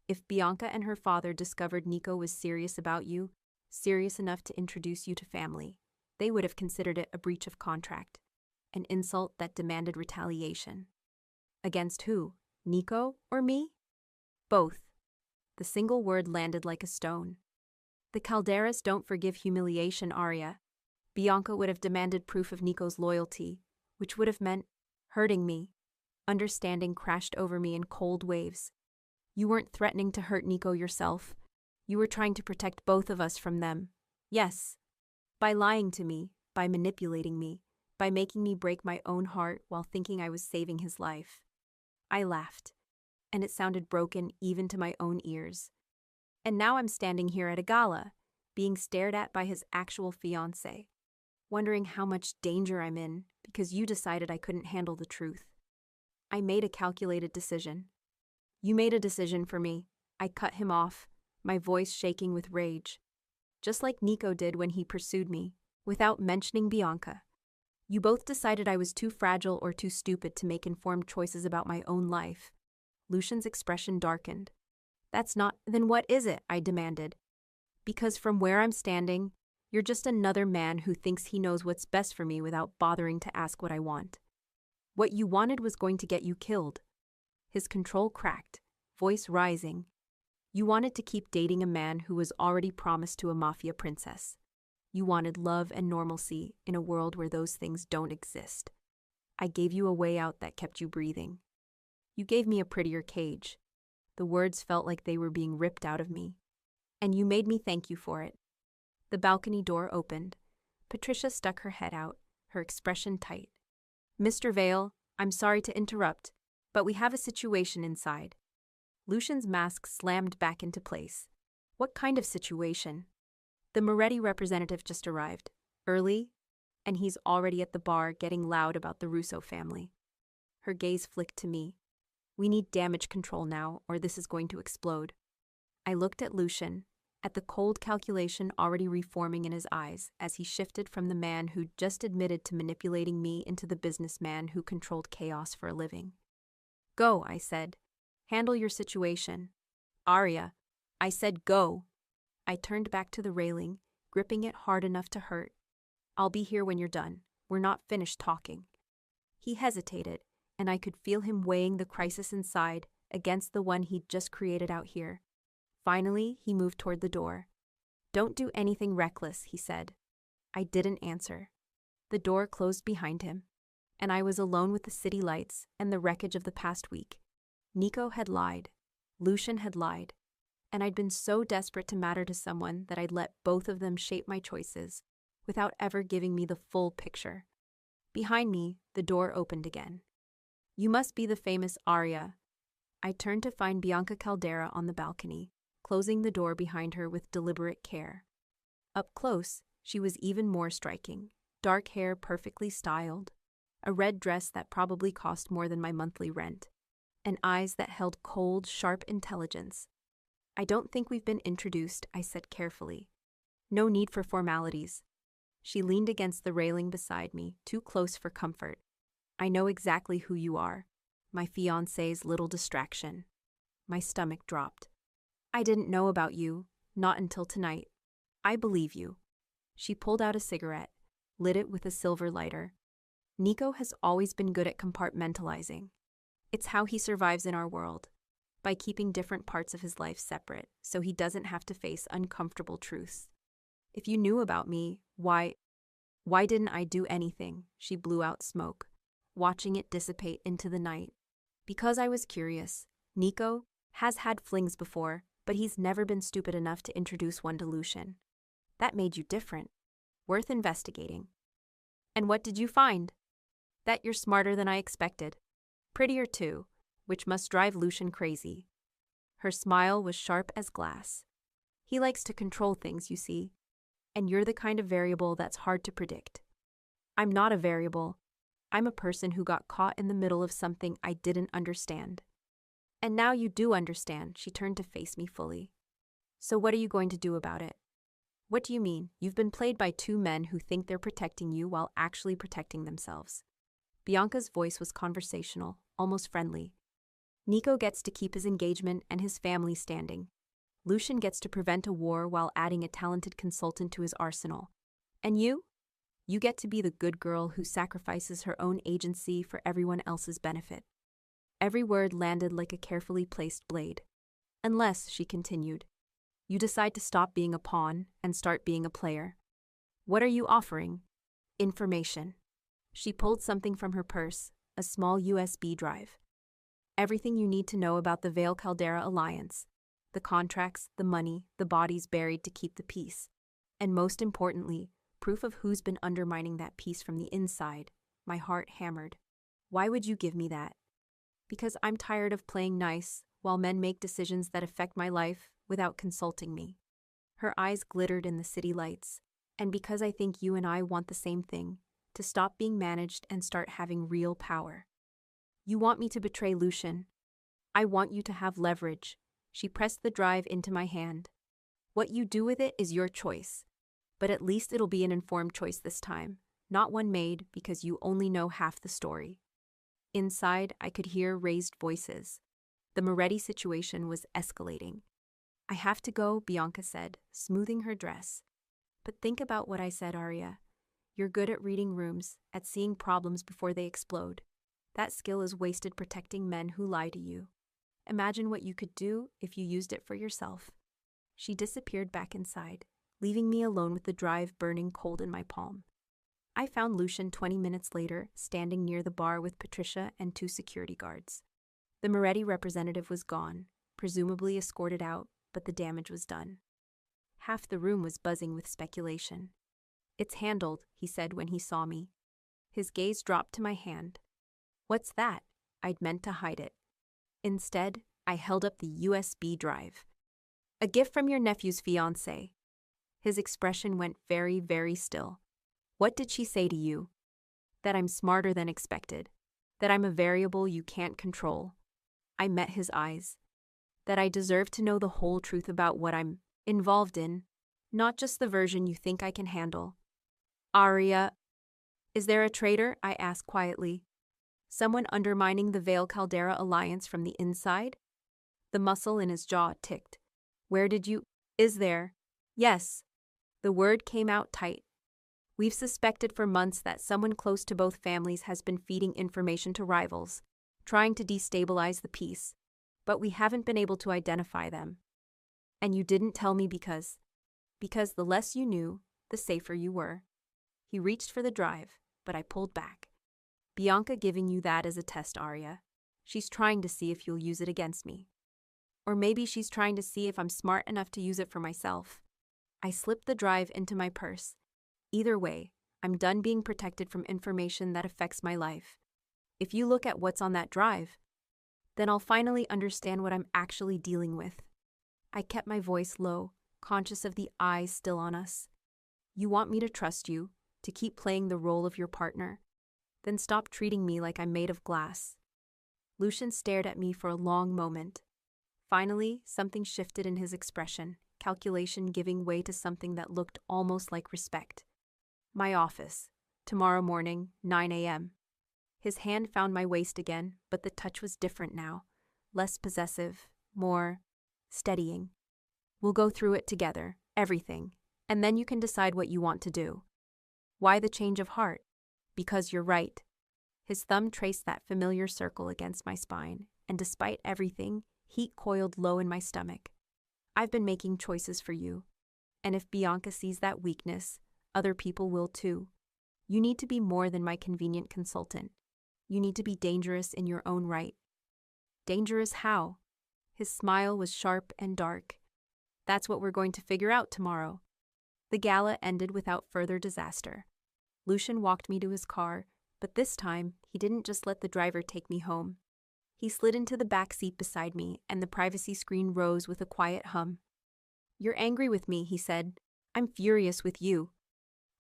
"If Bianca and her father discovered Nico was serious about you, serious enough to introduce you to family, they would have considered it a breach of contract, an insult that demanded retaliation." "Against who? Nico or me?" "Both." The single word landed like a stone. The Calderas don't forgive humiliation, Arya. Bianca would have demanded proof of Nico's loyalty, which would have meant hurting me. Understanding crashed over me in cold waves. You weren't threatening to hurt Nico yourself. You were trying to protect both of us from them. Yes. By lying to me, by manipulating me, by making me break my own heart while thinking I was saving his life. I laughed, and it sounded broken even to my own ears. And now I'm standing here at a gala, being stared at by his actual fiancé, wondering how much danger I'm in because you decided I couldn't handle the truth. I made a calculated decision. You made a decision for me. I cut him off, my voice shaking with rage. Just like Nico did when he pursued me, without mentioning Bianca. You both decided I was too fragile or too stupid to make informed choices about my own life. Lucian's expression darkened. That's not— Then what is it? I demanded. Because from where I'm standing, you're just another man who thinks he knows what's best for me without bothering to ask what I want. What you wanted was going to get you killed. His control cracked, voice rising. You wanted to keep dating a man who was already promised to a mafia princess. You wanted love and normalcy in a world where those things don't exist. I gave you a way out that kept you breathing. You gave me a prettier cage. The words felt like they were being ripped out of me. And you made me thank you for it. The balcony door opened. Patricia stuck her head out, her expression tight. Mr. Vale, I'm sorry to interrupt, but we have a situation inside. Lucian's mask slammed back into place. What kind of situation? The Moretti representative just arrived. Early, and he's already at the bar getting loud about the Russo family. Her gaze flicked to me. We need damage control now, or this is going to explode. I looked at Lucian, at the cold calculation already reforming in his eyes as he shifted from the man who'd just admitted to manipulating me into the businessman who controlled chaos for a living. Go, I said. Handle your situation. Arya, I said go. I turned back to the railing, gripping it hard enough to hurt. I'll be here when you're done. We're not finished talking. He hesitated, and I could feel him weighing the crisis inside against the one he'd just created out here. Finally, he moved toward the door. Don't do anything reckless, he said. I didn't answer. The door closed behind him, and I was alone with the city lights and the wreckage of the past week. Nico had lied. Lucian had lied. And I'd been so desperate to matter to someone that I'd let both of them shape my choices without ever giving me the full picture. Behind me, the door opened again. You must be the famous Arya. I turned to find Bianca Caldera on the balcony, closing the door behind her with deliberate care. Up close, she was even more striking. Dark hair perfectly styled, a red dress that probably cost more than my monthly rent, and eyes that held cold, sharp intelligence. I don't think we've been introduced, I said carefully. No need for formalities. She leaned against the railing beside me, too close for comfort. I know exactly who you are. My fiancé's little distraction. My stomach dropped. I didn't know about you, not until tonight. I believe you. She pulled out a cigarette, lit it with a silver lighter. Nico has always been good at compartmentalizing. It's how he survives in our world, by keeping different parts of his life separate, so he doesn't have to face uncomfortable truths. If you knew about me, why didn't I do anything? She blew out smoke, watching it dissipate into the night. Because I was curious. Nico has had flings before, but he's never been stupid enough to introduce one to Lucian. That made you different. Worth investigating. And what did you find? That you're smarter than I expected. Prettier too, which must drive Lucian crazy. Her smile was sharp as glass. He likes to control things, you see. And you're the kind of variable that's hard to predict. I'm not a variable. I'm a person who got caught in the middle of something I didn't understand. And now you do understand, she turned to face me fully. So what are you going to do about it? What do you mean? You've been played by two men who think they're protecting you while actually protecting themselves. Bianca's voice was conversational, almost friendly. Nico gets to keep his engagement and his family standing. Lucian gets to prevent a war while adding a talented consultant to his arsenal. And you? You get to be the good girl who sacrifices her own agency for everyone else's benefit. Every word landed like a carefully placed blade. Unless, she continued, you decide to stop being a pawn and start being a player. What are you offering? Information. She pulled something from her purse, a small USB drive. Everything you need to know about the Vale Caldera Alliance. The contracts, the money, the bodies buried to keep the peace. And most importantly, proof of who's been undermining that peace from the inside. My heart hammered. Why would you give me that? Because I'm tired of playing nice while men make decisions that affect my life without consulting me. Her eyes glittered in the city lights. And because I think you and I want the same thing, to stop being managed and start having real power. You want me to betray Lucian. I want you to have leverage. She pressed the drive into my hand. What you do with it is your choice. But at least it'll be an informed choice this time, not one made because you only know half the story. Inside, I could hear raised voices. The Moretti situation was escalating. I have to go, Bianca said, smoothing her dress. But think about what I said, Arya. You're good at reading rooms, at seeing problems before they explode. That skill is wasted protecting men who lie to you. Imagine what you could do if you used it for yourself. She disappeared back inside, leaving me alone with the drive burning cold in my palm. I found Lucian 20 minutes later, standing near the bar with Patricia and 2 security guards. The Moretti representative was gone, presumably escorted out, but the damage was done. Half the room was buzzing with speculation. It's handled, he said when he saw me. His gaze dropped to my hand. What's that? I'd meant to hide it. Instead, I held up the USB drive. A gift from your nephew's fiancé. His expression went very, very still. What did she say to you? That I'm smarter than expected. That I'm a variable you can't control. I met his eyes. That I deserve to know the whole truth about what I'm involved in, not just the version you think I can handle. Arya, is there a traitor? I asked quietly. Someone undermining the Vale Caldera Alliance from the inside? The muscle in his jaw ticked. Where did you... Is there? Yes. The word came out tight. We've suspected for months that someone close to both families has been feeding information to rivals, trying to destabilize the peace, but we haven't been able to identify them. And you didn't tell me because the less you knew, the safer you were. He reached for the drive, but I pulled back. Bianca giving you that as a test, Arya. She's trying to see if you'll use it against me. Or maybe she's trying to see if I'm smart enough to use it for myself. I slipped the drive into my purse. Either way, I'm done being protected from information that affects my life. If you look at what's on that drive, then I'll finally understand what I'm actually dealing with. I kept my voice low, conscious of the eyes still on us. You want me to trust you, to keep playing the role of your partner? Then stop treating me like I'm made of glass. Lucian stared at me for a long moment. Finally, something shifted in his expression, calculation giving way to something that looked almost like respect. My office. Tomorrow morning, 9 a.m. His hand found my waist again, but the touch was different now. Less possessive, more steadying. We'll go through it together, everything, and then you can decide what you want to do. Why the change of heart? Because you're right. His thumb traced that familiar circle against my spine, and despite everything, heat coiled low in my stomach. I've been making choices for you, and if Bianca sees that weakness, other people will too. You need to be more than my convenient consultant. You need to be dangerous in your own right. Dangerous how? His smile was sharp and dark. That's what we're going to figure out tomorrow. The gala ended without further disaster. Lucian walked me to his car, but this time, he didn't just let the driver take me home. He slid into the back seat beside me, and the privacy screen rose with a quiet hum. You're angry with me, he said. I'm furious with you.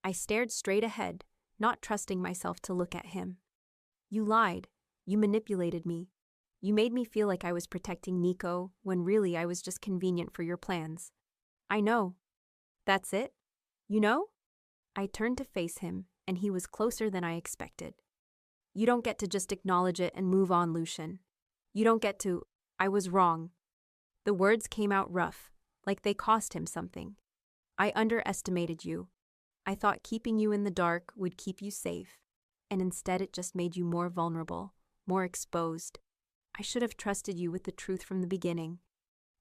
I stared straight ahead, not trusting myself to look at him. You lied. You manipulated me. You made me feel like I was protecting Nico, when really I was just convenient for your plans. I know. That's it? You know? I turned to face him, and he was closer than I expected. You don't get to just acknowledge it and move on, Lucian. You don't get to, I was wrong. The words came out rough, like they cost him something. I underestimated you. I thought keeping you in the dark would keep you safe, and instead it just made you more vulnerable, more exposed. I should have trusted you with the truth from the beginning.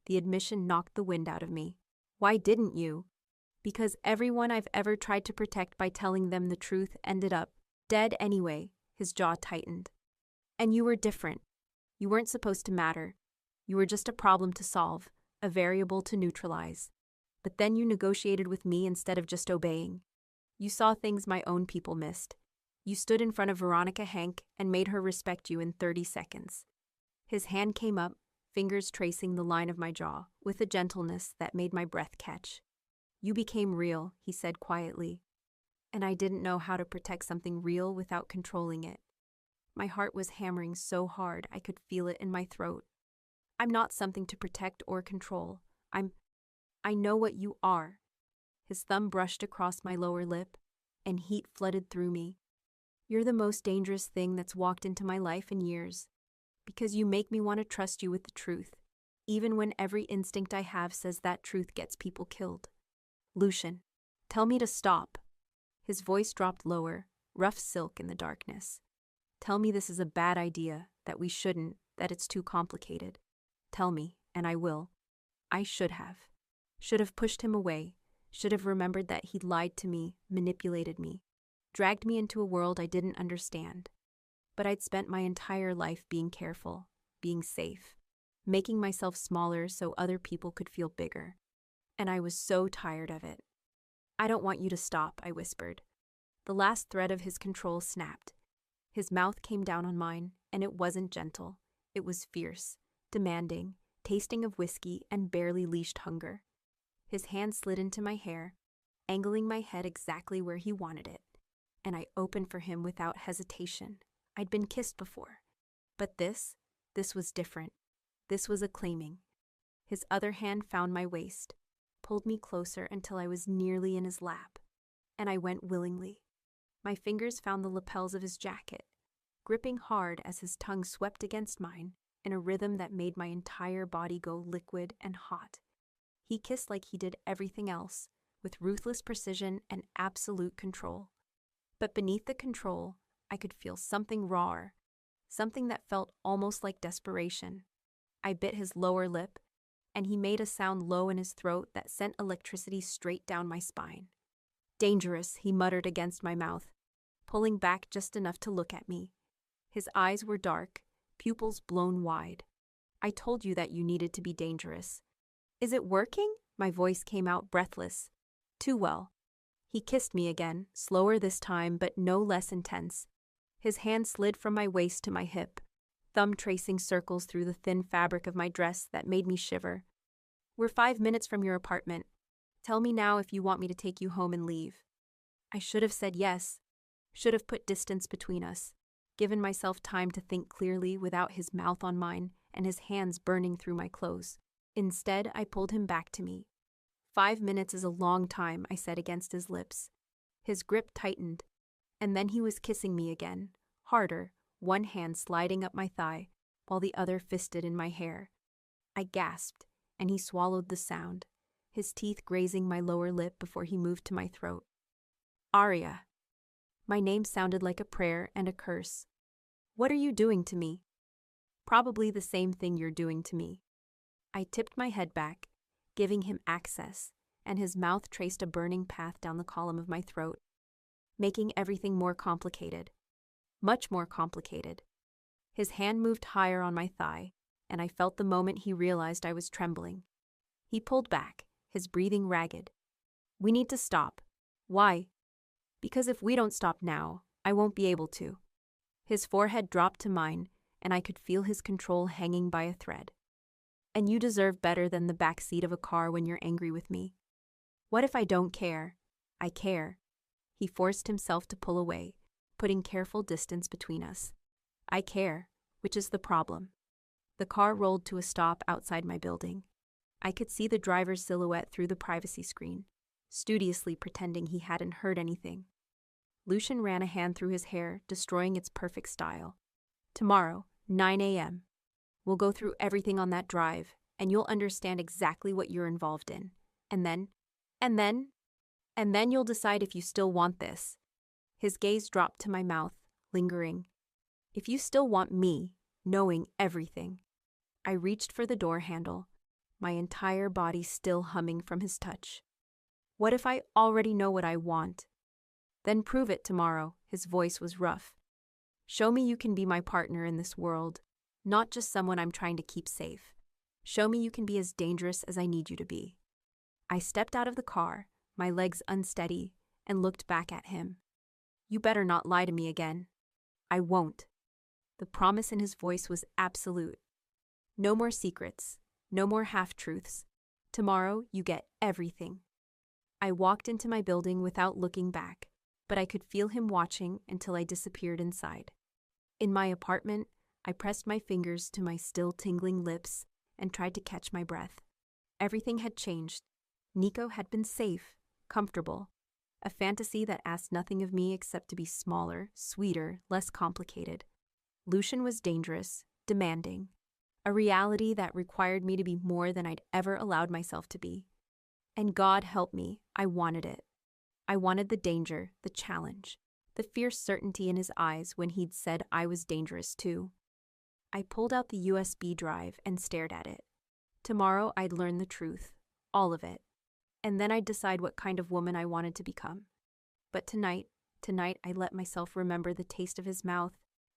The admission knocked the wind out of me. Why didn't you? Because everyone I've ever tried to protect by telling them the truth ended up dead anyway. His jaw tightened. And you were different. You weren't supposed to matter. You were just a problem to solve, a variable to neutralize. But then you negotiated with me instead of just obeying. You saw things my own people missed. You stood in front of Veronica Hank and made her respect you in 30 seconds. His hand came up, fingers tracing the line of my jaw, with a gentleness that made my breath catch. You became real, he said quietly. And I didn't know how to protect something real without controlling it. My heart was hammering so hard I could feel it in my throat. I'm not something to protect or control. I know what you are. His thumb brushed across my lower lip, and heat flooded through me. You're the most dangerous thing that's walked into my life in years, because you make me want to trust you with the truth, even when every instinct I have says that truth gets people killed. Lucian, tell me to stop. His voice dropped lower, rough silk in the darkness. Tell me this is a bad idea, that we shouldn't, that it's too complicated. Tell me, and I will. I should have. Should have pushed him away. Should have remembered that he'd lied to me, manipulated me, dragged me into a world I didn't understand. But I'd spent my entire life being careful, being safe, making myself smaller so other people could feel bigger. And I was so tired of it. I don't want you to stop, I whispered. The last thread of his control snapped. His mouth came down on mine, and it wasn't gentle. It was fierce, demanding, tasting of whiskey and barely leashed hunger. His hand slid into my hair, angling my head exactly where he wanted it, and I opened for him without hesitation. I'd been kissed before, but this was different. This was a claiming. His other hand found my waist, pulled me closer until I was nearly in his lap, and I went willingly. My fingers found the lapels of his jacket, gripping hard as his tongue swept against mine in a rhythm that made my entire body go liquid and hot. He kissed like he did everything else, with ruthless precision and absolute control. But beneath the control, I could feel something rawer, something that felt almost like desperation. I bit his lower lip, and he made a sound low in his throat that sent electricity straight down my spine. Dangerous, he muttered against my mouth, pulling back just enough to look at me. His eyes were dark, pupils blown wide. I told you that you needed to be dangerous. Is it working? My voice came out breathless. Too well. He kissed me again, slower this time, but no less intense. His hand slid from my waist to my hip, thumb tracing circles through the thin fabric of my dress that made me shiver. We're 5 minutes from your apartment. Tell me now if you want me to take you home and leave. I should have said yes. Should have put distance between us, given myself time to think clearly without his mouth on mine and his hands burning through my clothes. Instead, I pulled him back to me. 5 minutes is a long time, I said against his lips. His grip tightened, and then he was kissing me again, harder, one hand sliding up my thigh, while the other fisted in my hair. I gasped, and he swallowed the sound, his teeth grazing my lower lip before he moved to my throat. Aria. My name sounded like a prayer and a curse. What are you doing to me? Probably the same thing you're doing to me. I tipped my head back, giving him access, and his mouth traced a burning path down the column of my throat, making everything more complicated. Much more complicated. His hand moved higher on my thigh, and I felt the moment he realized I was trembling. He pulled back, his breathing ragged. We need to stop. Why? Because if we don't stop now, I won't be able to. His forehead dropped to mine, and I could feel his control hanging by a thread. And you deserve better than the back seat of a car when you're angry with me. What if I don't care? I care. He forced himself to pull away, putting careful distance between us. I care, which is the problem. The car rolled to a stop outside my building. I could see the driver's silhouette through the privacy screen, studiously pretending he hadn't heard anything. Lucian ran a hand through his hair, destroying its perfect style. Tomorrow, 9 a.m. We'll go through everything on that drive, and you'll understand exactly what you're involved in. And then you'll decide if you still want this. His gaze dropped to my mouth, lingering. If you still want me, knowing everything. I reached for the door handle, my entire body still humming from his touch. What if I already know what I want? Then prove it tomorrow, his voice was rough. Show me you can be my partner in this world, not just someone I'm trying to keep safe. Show me you can be as dangerous as I need you to be. I stepped out of the car, my legs unsteady, and looked back at him. You better not lie to me again. I won't. The promise in his voice was absolute. No more secrets, no more half-truths. Tomorrow you get everything. I walked into my building without looking back, but I could feel him watching until I disappeared inside. In my apartment, I pressed my fingers to my still tingling lips and tried to catch my breath. Everything had changed. Nico had been safe, comfortable, a fantasy that asked nothing of me except to be smaller, sweeter, less complicated. Lucian was dangerous, demanding, a reality that required me to be more than I'd ever allowed myself to be. And God help me, I wanted it. I wanted the danger, the challenge, the fierce certainty in his eyes when he'd said I was dangerous too. I pulled out the USB drive and stared at it. Tomorrow I'd learn the truth, all of it, and then I'd decide what kind of woman I wanted to become. But tonight I let myself remember the taste of his mouth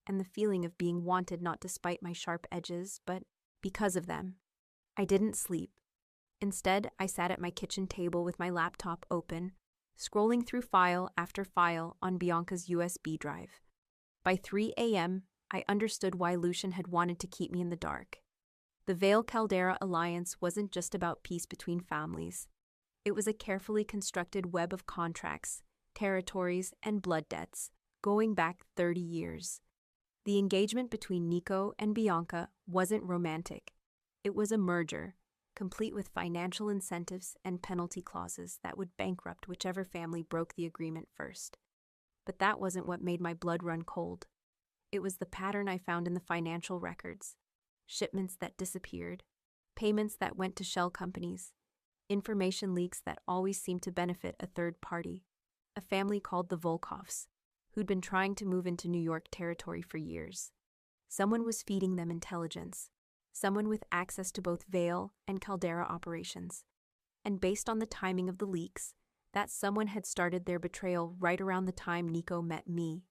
and the feeling of being wanted not despite my sharp edges, but because of them. I didn't sleep. Instead, I sat at my kitchen table with my laptop open, scrolling through file after file on Bianca's USB drive. By 3 a.m., I understood why Lucian had wanted to keep me in the dark. The Vale-Caldera alliance wasn't just about peace between families. It was a carefully constructed web of contracts, territories, and blood debts, going back 30 years. The engagement between Nico and Bianca wasn't romantic. It was a merger, complete with financial incentives and penalty clauses that would bankrupt whichever family broke the agreement first. But that wasn't what made my blood run cold. It was the pattern I found in the financial records. Shipments that disappeared, payments that went to shell companies, information leaks that always seemed to benefit a third party, a family called the Volkoffs, who'd been trying to move into New York territory for years. Someone was feeding them intelligence, someone with access to both Vale and Caldera operations. And based on the timing of the leaks, that someone had started their betrayal right around the time Nico met me.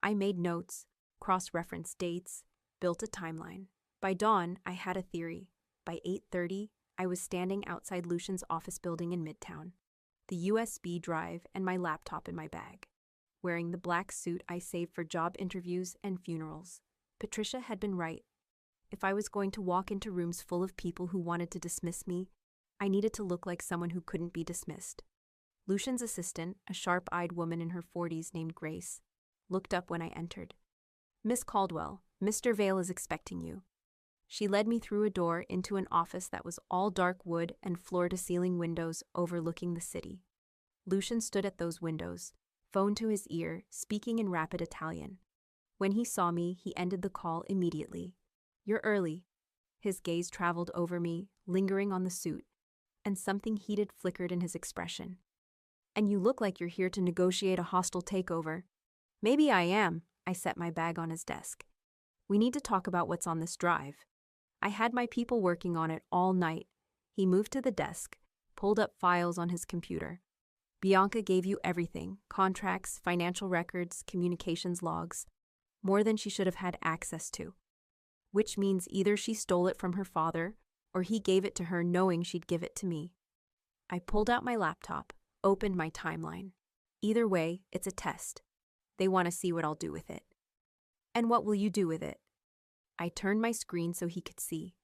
I made notes, cross-referenced dates, built a timeline. By dawn, I had a theory. By 8:30, I was standing outside Lucian's office building in Midtown, the USB drive and my laptop in my bag, wearing the black suit I saved for job interviews and funerals. Patricia had been right. If I was going to walk into rooms full of people who wanted to dismiss me, I needed to look like someone who couldn't be dismissed. Lucian's assistant, a sharp-eyed woman in her 40s named Grace, looked up when I entered. "Miss Caldwell, Mr. Vale is expecting you." She led me through a door into an office that was all dark wood and floor-to-ceiling windows overlooking the city. Lucian stood at those windows, phone to his ear, speaking in rapid Italian. When he saw me, he ended the call immediately. "You're early." His gaze traveled over me, lingering on the suit, and something heated flickered in his expression. "And you look like you're here to negotiate a hostile takeover." "Maybe I am." I set my bag on his desk. "We need to talk about what's on this drive." I had my people working on it all night. He moved to the desk, pulled up files on his computer. "Bianca gave you everything: contracts, financial records, communications logs, more than she should have had access to. Which means either she stole it from her father, or he gave it to her knowing she'd give it to me." I pulled out my laptop, opened my timeline. Either way, it's a test. They want to see what I'll do with it. "And what will you do with it?" I turned my screen so he could see.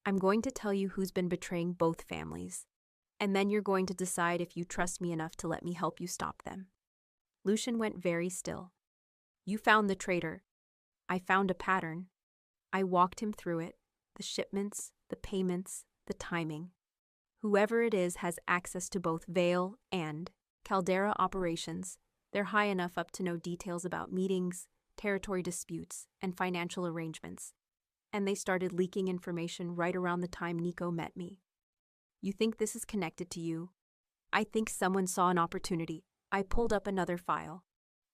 "I'm going to tell you who's been betraying both families, and then you're going to decide if you trust me enough to let me help you stop them." Lucian went very still. "You found the traitor." "I found a pattern." I walked him through it, the shipments, the payments, the timing. Whoever it is has access to both Vale and Caldera operations. They're high enough up to know details about meetings, territory disputes, and financial arrangements. And they started leaking information right around the time Nico met me. "You think this is connected to you?" "I think someone saw an opportunity." I pulled up another file.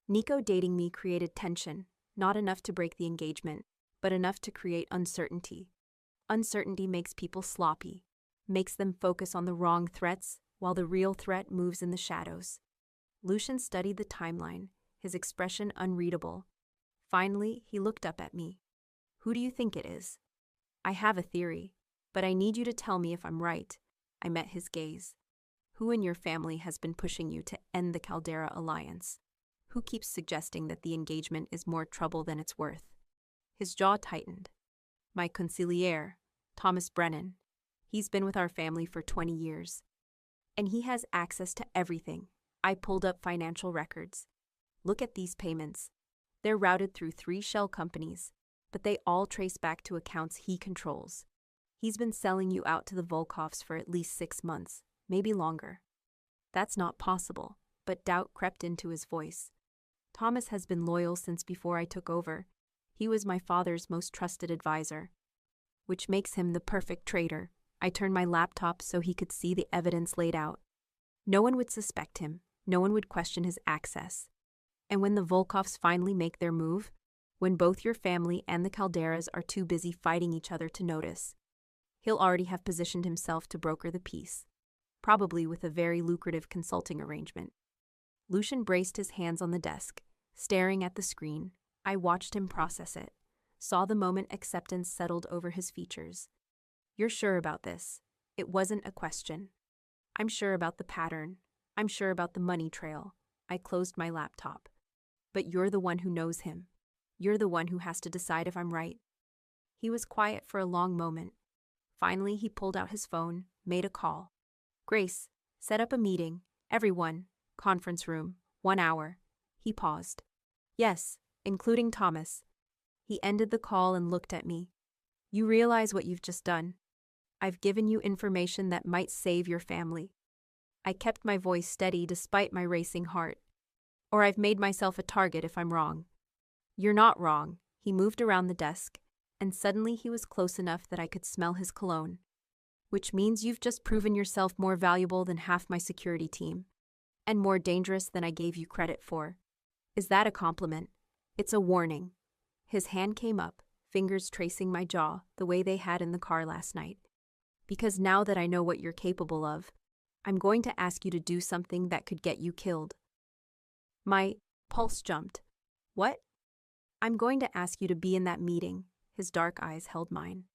"Nico dating me created tension, not enough to break the engagement, but enough to create uncertainty. Uncertainty makes people sloppy. makes them focus on the wrong threats while the real threat moves in the shadows. Lucian studied the timeline, his expression unreadable. Finally, he looked up at me. Who do you think it is? I have a theory, but I need you to tell me if I'm right. I met his gaze. Who in your family has been pushing you to end the Caldera alliance? Who keeps suggesting that the engagement is more trouble than it's worth? His jaw tightened. My consigliere, Thomas Brennan. He's been with our family for 20 years. And he has access to everything. I pulled up financial records. Look at these payments. They're routed through 3 shell companies, but they all trace back to accounts he controls. He's been selling you out to the Volkovs for at least 6 months, maybe longer. That's not possible, but doubt crept into his voice. Thomas has been loyal since before I took over. He was my father's most trusted advisor, which makes him the perfect traitor. I turned my laptop so he could see the evidence laid out. No one would suspect him. No one would question his access. And when the Volkovs finally make their move, when both your family and the Calderas are too busy fighting each other to notice, he'll already have positioned himself to broker the peace, probably with a very lucrative consulting arrangement. Lucian braced his hands on the desk, staring at the screen. I watched him process it, saw the moment acceptance settled over his features. You're sure about this? It wasn't a question. I'm sure about the pattern. I'm sure about the money trail. I closed my laptop. But you're the one who knows him. You're the one who has to decide if I'm right. He was quiet for a long moment. Finally, he pulled out his phone, made a call. Grace, set up a meeting. Everyone. Conference room. 1 hour. He paused. Yes, including Thomas. He ended the call and looked at me. You realize what you've just done? I've given you information that might save your family. I kept my voice steady despite my racing heart. Or I've made myself a target if I'm wrong. You're not wrong. He moved around the desk, and suddenly he was close enough that I could smell his cologne. Which means you've just proven yourself more valuable than half my security team, and more dangerous than I gave you credit for. Is that a compliment? It's a warning. His hand came up, fingers tracing my jaw the way they had in the car last night. Because now that I know what you're capable of, I'm going to ask you to do something that could get you killed. My pulse jumped. What? I'm going to ask you to be in that meeting. His dark eyes held mine.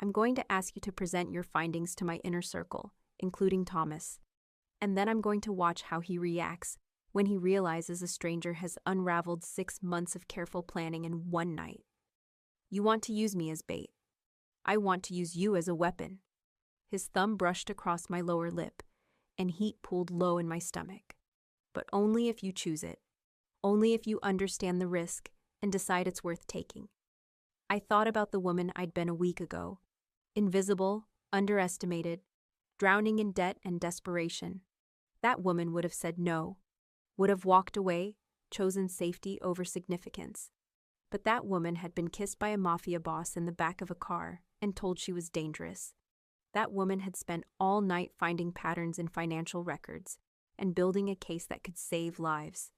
I'm going to ask you to present your findings to my inner circle, including Thomas. And then I'm going to watch how he reacts when he realizes a stranger has unraveled 6 months of careful planning in one night. You want to use me as bait. I want to use you as a weapon. His thumb brushed across my lower lip, and heat pooled low in my stomach. But only if you choose it. Only if you understand the risk and decide it's worth taking. I thought about the woman I'd been a week ago. Invisible, underestimated, drowning in debt and desperation. That woman would have said no, would have walked away, chosen safety over significance. But that woman had been kissed by a mafia boss in the back of a car and told she was dangerous. That woman had spent all night finding patterns in financial records and building a case that could save lives.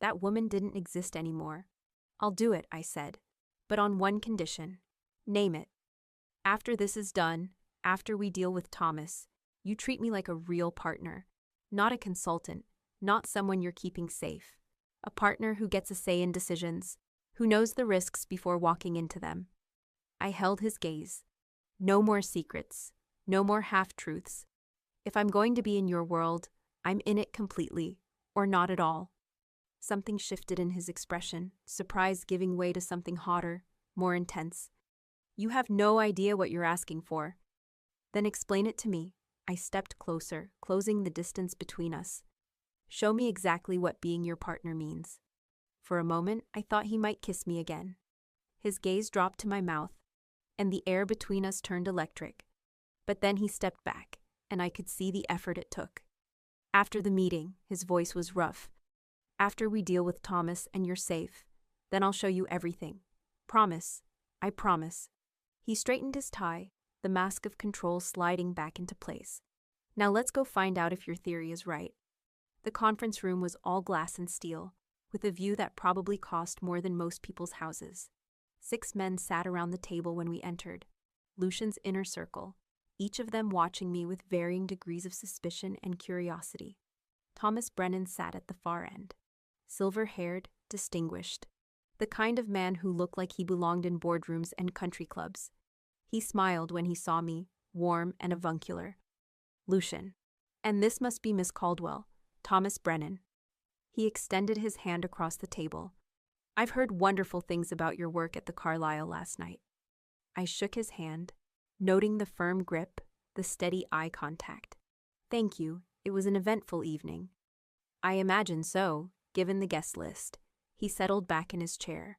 That woman didn't exist anymore. I'll do it, I said, but on one condition. Name it. After this is done, after we deal with Thomas, you treat me like a real partner, not a consultant, not someone you're keeping safe. A partner who gets a say in decisions, who knows the risks before walking into them. I held his gaze. No more secrets. No more half-truths. If I'm going to be in your world, I'm in it completely, or not at all. Something shifted in his expression, surprise giving way to something hotter, more intense. You have no idea what you're asking for. Then explain it to me. I stepped closer, closing the distance between us. Show me exactly what being your partner means. For a moment, I thought he might kiss me again. His gaze dropped to my mouth, and the air between us turned electric. But then he stepped back, and I could see the effort it took. After the meeting, his voice was rough. After we deal with Thomas and you're safe, then I'll show you everything. Promise. I promise. He straightened his tie, the mask of control sliding back into place. Now let's go find out if your theory is right. The conference room was all glass and steel, with a view that probably cost more than most people's houses. 6 men sat around the table when we entered. Lucian's inner circle, each of them watching me with varying degrees of suspicion and curiosity. Thomas Brennan sat at the far end. Silver-haired, distinguished. The kind of man who looked like he belonged in boardrooms and country clubs. He smiled when he saw me, warm and avuncular. Lucian. And this must be Miss Caldwell, Thomas Brennan. He extended his hand across the table. I've heard wonderful things about your work at the Carlisle last night. I shook his hand, noting the firm grip, the steady eye contact. Thank you, it was an eventful evening. I imagine so, given the guest list. He settled back in his chair.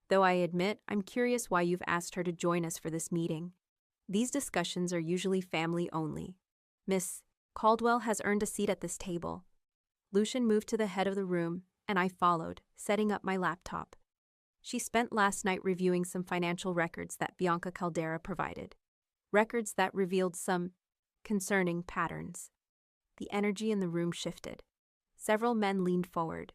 Though I admit, I'm curious why you've asked her to join us for this meeting. These discussions are usually family only. Miss Caldwell has earned a seat at this table. Lucian moved to the head of the room, and I followed, setting up my laptop. She spent last night reviewing some financial records that Bianca Caldera provided. Records that revealed some concerning patterns. The energy in the room shifted. Several men leaned forward.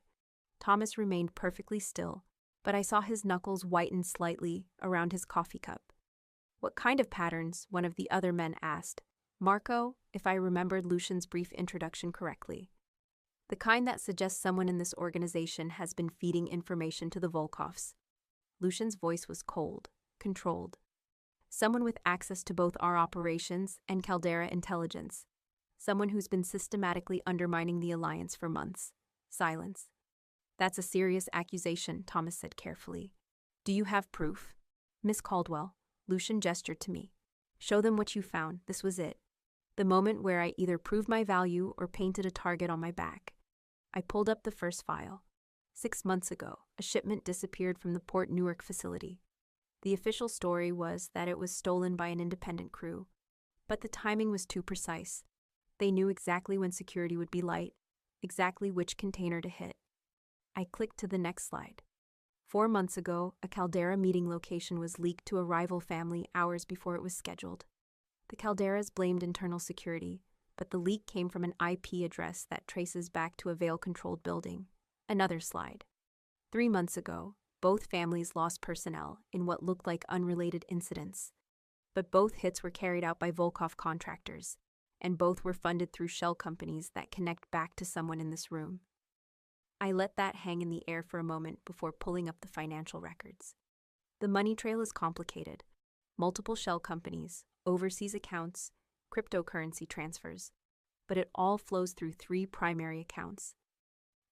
Thomas remained perfectly still, but I saw his knuckles whiten slightly around his coffee cup. What kind of patterns? One of the other men asked. Marco, if I remembered Lucian's brief introduction correctly. The kind that suggests someone in this organization has been feeding information to the Volkovs. Lucian's voice was cold, controlled. Someone with access to both our operations and Caldera intelligence. Someone who's been systematically undermining the alliance for months. Silence. That's a serious accusation, Thomas said carefully. Do you have proof? Miss Caldwell, Lucian gestured to me. Show them what you found. This was it. The moment where I either proved my value or painted a target on my back. I pulled up the first file. 6 months ago, a shipment disappeared from the Port Newark facility. The official story was that it was stolen by an independent crew, but the timing was too precise. They knew exactly when security would be light, exactly which container to hit. I clicked to the next slide. 4 months ago, a Caldera meeting location was leaked to a rival family hours before it was scheduled. The Calderas blamed internal security, but the leak came from an IP address that traces back to a Vale-controlled building. Another slide. 3 months ago, both families lost personnel in what looked like unrelated incidents. But both hits were carried out by Volkov contractors, and both were funded through shell companies that connect back to someone in this room. I let that hang in the air for a moment before pulling up the financial records. The money trail is complicated. Multiple shell companies, overseas accounts, cryptocurrency transfers, but it all flows through 3 primary accounts.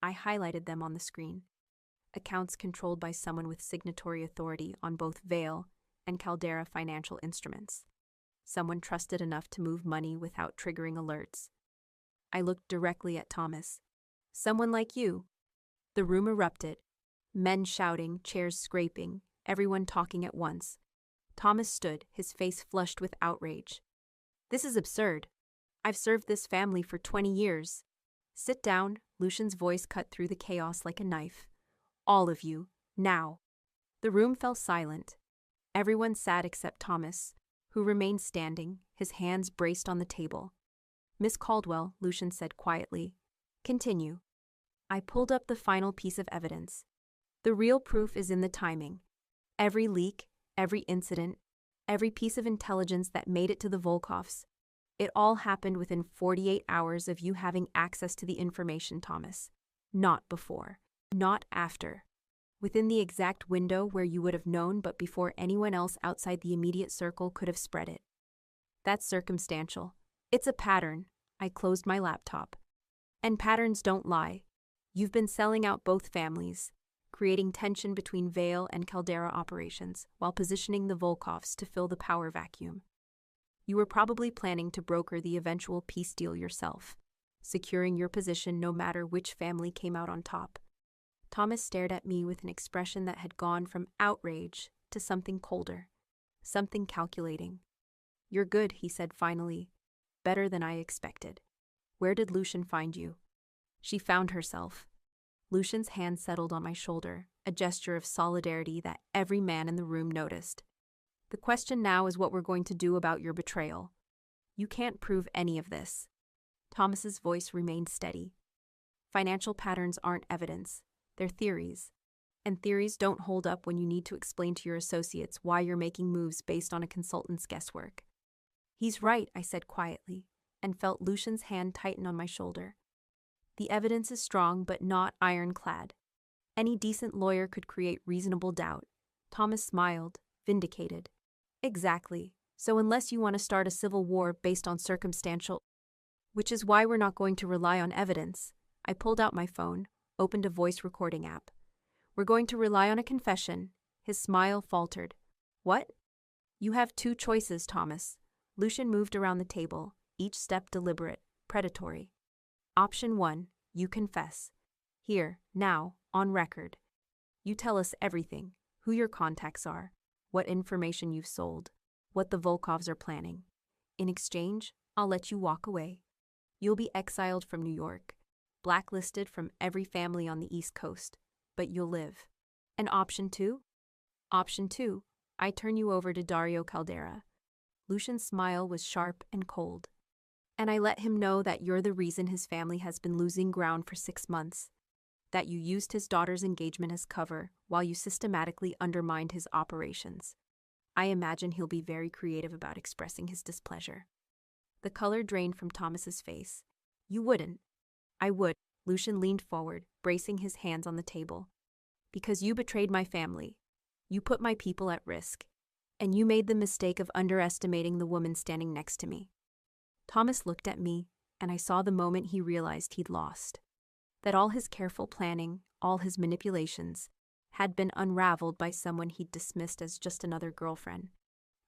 I highlighted them on the screen. Accounts controlled by someone with signatory authority on both Vale and Caldera financial instruments. Someone trusted enough to move money without triggering alerts. I looked directly at Thomas. Someone like you. The room erupted. Men shouting, chairs scraping, everyone talking at once. Thomas stood, his face flushed with outrage. This is absurd. I've served this family for 20 years. Sit down, Lucian's voice cut through the chaos like a knife. All of you, now. The room fell silent. Everyone sat except Thomas, who remained standing, his hands braced on the table. Miss Caldwell, Lucian said quietly. Continue. I pulled up the final piece of evidence. The real proof is in the timing. Every leak, every incident, every piece of intelligence that made it to the Volkovs. It all happened within 48 hours of you having access to the information, Thomas. Not before. Not after. Within the exact window where you would have known but before anyone else outside the immediate circle could have spread it. That's circumstantial. It's a pattern. I closed my laptop. And patterns don't lie. You've been selling out both families, creating tension between Vale and Caldera operations while positioning the Volkovs to fill the power vacuum. You were probably planning to broker the eventual peace deal yourself, securing your position no matter which family came out on top. Thomas stared at me with an expression that had gone from outrage to something colder, something calculating. You're good, he said finally. Better than I expected. Where did Lucian find you? She found herself. Lucian's hand settled on my shoulder, a gesture of solidarity that every man in the room noticed. The question now is what we're going to do about your betrayal. You can't prove any of this. Thomas's voice remained steady. Financial patterns aren't evidence. They're theories. And theories don't hold up when you need to explain to your associates why you're making moves based on a consultant's guesswork. He's right, I said quietly, and felt Lucian's hand tighten on my shoulder. The evidence is strong but not ironclad. Any decent lawyer could create reasonable doubt. Thomas smiled, vindicated. Exactly. So unless you want to start a civil war based on circumstantial, which is why we're not going to rely on evidence, I pulled out my phone, opened a voice recording app. We're going to rely on a confession. His smile faltered. What? You have two choices, Thomas. Lucian moved around the table, each step deliberate, predatory. Option 1, you confess. Here, now, on record. You tell us everything, who your contacts are, what information you've sold, what the Volkovs are planning. In exchange, I'll let you walk away. You'll be exiled from New York, blacklisted from every family on the East Coast, but you'll live. And option 2? Option 2, I turn you over to Dario Caldera. Lucian's smile was sharp and cold. And I let him know that you're the reason his family has been losing ground for 6 months, that you used his daughter's engagement as cover while you systematically undermined his operations. I imagine he'll be very creative about expressing his displeasure. The color drained from Thomas's face. You wouldn't. I would. Lucian leaned forward, bracing his hands on the table. Because you betrayed my family. You put my people at risk. And you made the mistake of underestimating the woman standing next to me. Thomas looked at me, and I saw the moment he realized he'd lost. That all his careful planning, all his manipulations, had been unraveled by someone he'd dismissed as just another girlfriend.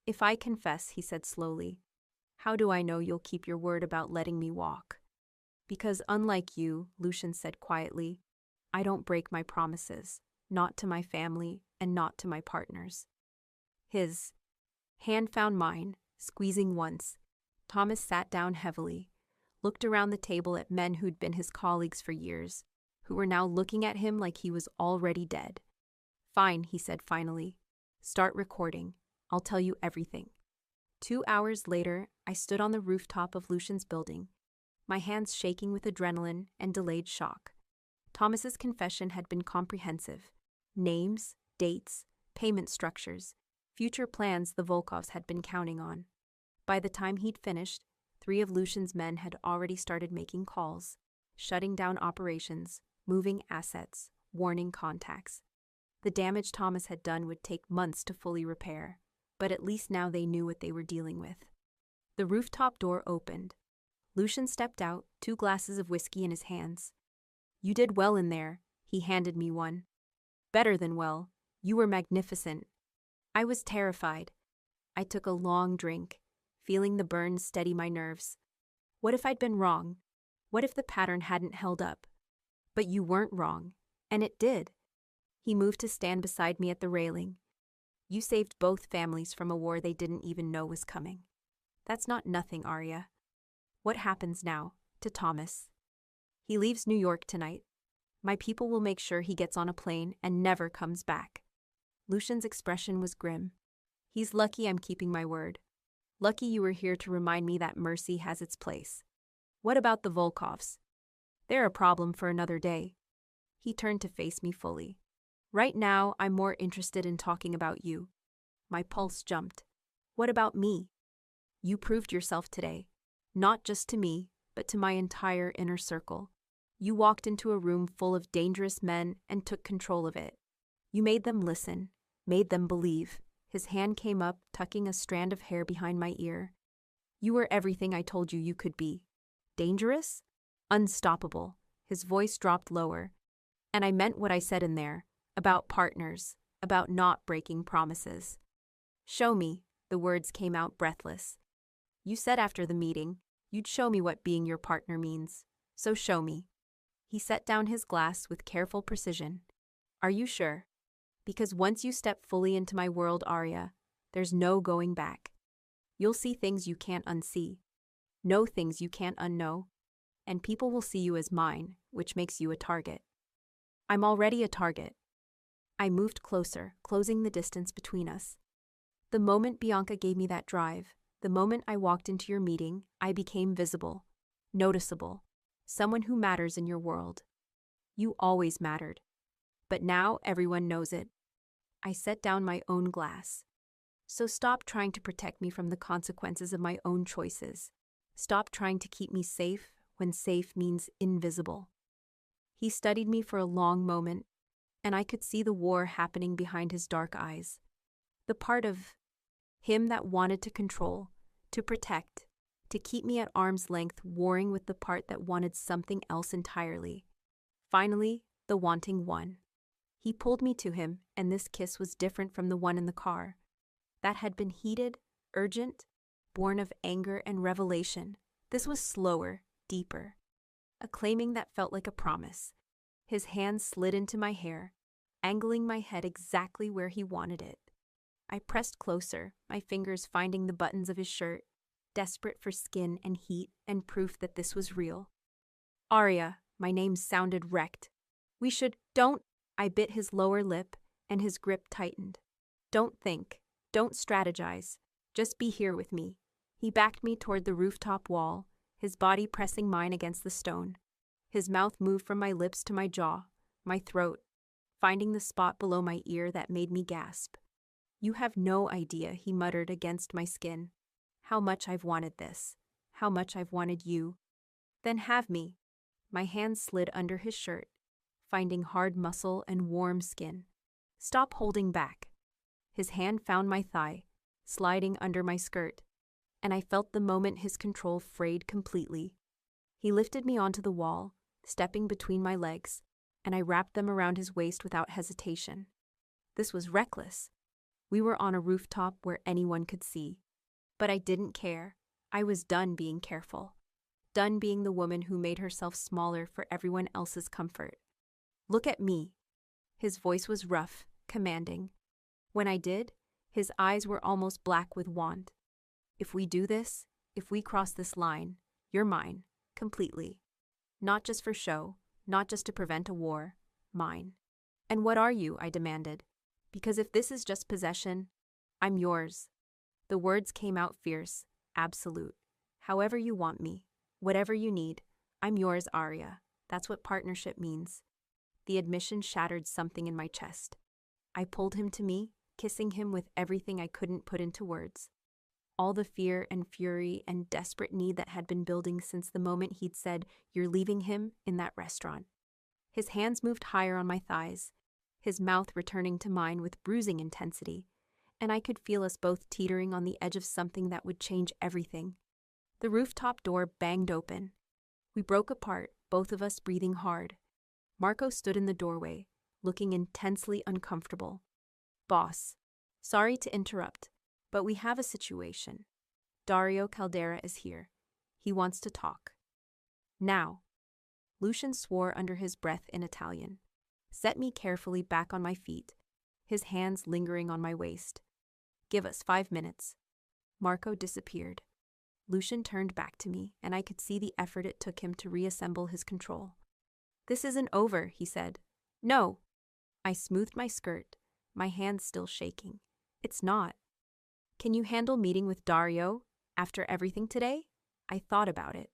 If I confess, he said slowly, how do I know you'll keep your word about letting me walk? Because unlike you, Lucian said quietly, I don't break my promises, not to my family and not to my partners. His hand found mine, squeezing once. Thomas sat down heavily, looked around the table at men who'd been his colleagues for years, who were now looking at him like he was already dead. Fine, he said finally. Start recording. I'll tell you everything. 2 hours later, I stood on the rooftop of Lucian's building, my hands shaking with adrenaline and delayed shock. Thomas's confession had been comprehensive. Names, dates, payment structures, future plans the Volkovs had been counting on. By the time he'd finished, 3 of Lucian's men had already started making calls, shutting down operations, moving assets, warning contacts. The damage Thomas had done would take months to fully repair, but at least now they knew what they were dealing with. The rooftop door opened. Lucian stepped out, 2 glasses of whiskey in his hands. You did well in there, he handed me one. Better than well. You were magnificent. I was terrified. I took a long drink, feeling the burn steady my nerves. What if I'd been wrong? What if the pattern hadn't held up? But you weren't wrong, and it did. He moved to stand beside me at the railing. You saved both families from a war they didn't even know was coming. That's not nothing, Arya. What happens now to Thomas? He leaves New York tonight. My people will make sure he gets on a plane and never comes back. Lucian's expression was grim. He's lucky I'm keeping my word. Lucky you were here to remind me that mercy has its place. What about the Volkovs? They're a problem for another day. He turned to face me fully. Right now, I'm more interested in talking about you. My pulse jumped. What about me? You proved yourself today. Not just to me, but to my entire inner circle. You walked into a room full of dangerous men and took control of it. You made them listen, made them believe. His hand came up, tucking a strand of hair behind my ear. You were everything I told you you could be. Dangerous? Unstoppable. His voice dropped lower. And I meant what I said in there, about partners, about not breaking promises. Show me, the words came out breathless. You said after the meeting, you'd show me what being your partner means. So show me. He set down his glass with careful precision. Are you sure? Because once you step fully into my world, Arya, there's no going back. You'll see things you can't unsee, know things you can't unknow, and people will see you as mine, which makes you a target. I'm already a target. I moved closer, closing the distance between us. The moment Bianca gave me that drive, the moment I walked into your meeting, I became visible, noticeable, someone who matters in your world. You always mattered. But now everyone knows it. I set down my own glass. So stop trying to protect me from the consequences of my own choices. Stop trying to keep me safe when safe means invisible. He studied me for a long moment, and I could see the war happening behind his dark eyes. The part of him that wanted to control, to protect, to keep me at arm's length, warring with the part that wanted something else entirely. Finally, the wanting won. He pulled me to him, and this kiss was different from the one in the car. That had been heated, urgent, born of anger and revelation. This was slower, deeper. A claiming that felt like a promise. His hand slid into my hair, angling my head exactly where he wanted it. I pressed closer, my fingers finding the buttons of his shirt, desperate for skin and heat and proof that this was real. Arya, my name sounded wrecked. Don't. I bit his lower lip, and his grip tightened. Don't think. Don't strategize. Just be here with me. He backed me toward the rooftop wall, his body pressing mine against the stone. His mouth moved from my lips to my jaw, my throat, finding the spot below my ear that made me gasp. You have no idea, he muttered against my skin. How much I've wanted this. How much I've wanted you. Then have me. My hand slid under his shirt, finding hard muscle and warm skin. Stop holding back. His hand found my thigh, sliding under my skirt, and I felt the moment his control frayed completely. He lifted me onto the wall, stepping between my legs, and I wrapped them around his waist without hesitation. This was reckless. We were on a rooftop where anyone could see. But I didn't care. I was done being careful. Done being the woman who made herself smaller for everyone else's comfort. Look at me. His voice was rough, commanding. When I did, his eyes were almost black with want. If we do this, if we cross this line, you're mine, completely. Not just for show, not just to prevent a war, mine. And what are you? I demanded. Because if this is just possession, I'm yours. The words came out fierce, absolute. However you want me, whatever you need, I'm yours, Arya. That's what partnership means. The admission shattered something in my chest. I pulled him to me, kissing him with everything I couldn't put into words. All the fear and fury and desperate need that had been building since the moment he'd said, "You're leaving him," in that restaurant. His hands moved higher on my thighs, his mouth returning to mine with bruising intensity, and I could feel us both teetering on the edge of something that would change everything. The rooftop door banged open. We broke apart, both of us breathing hard. Marco stood in the doorway, looking intensely uncomfortable. Boss, sorry to interrupt, but we have a situation. Dario Caldera is here. He wants to talk. Now. Lucian swore under his breath in Italian. Set me carefully back on my feet, his hands lingering on my waist. Give us 5 minutes. Marco disappeared. Lucian turned back to me, and I could see the effort it took him to reassemble his control. This isn't over, he said. No. I smoothed my skirt, my hands still shaking. It's not. Can you handle meeting with Dario after everything today? I thought about it.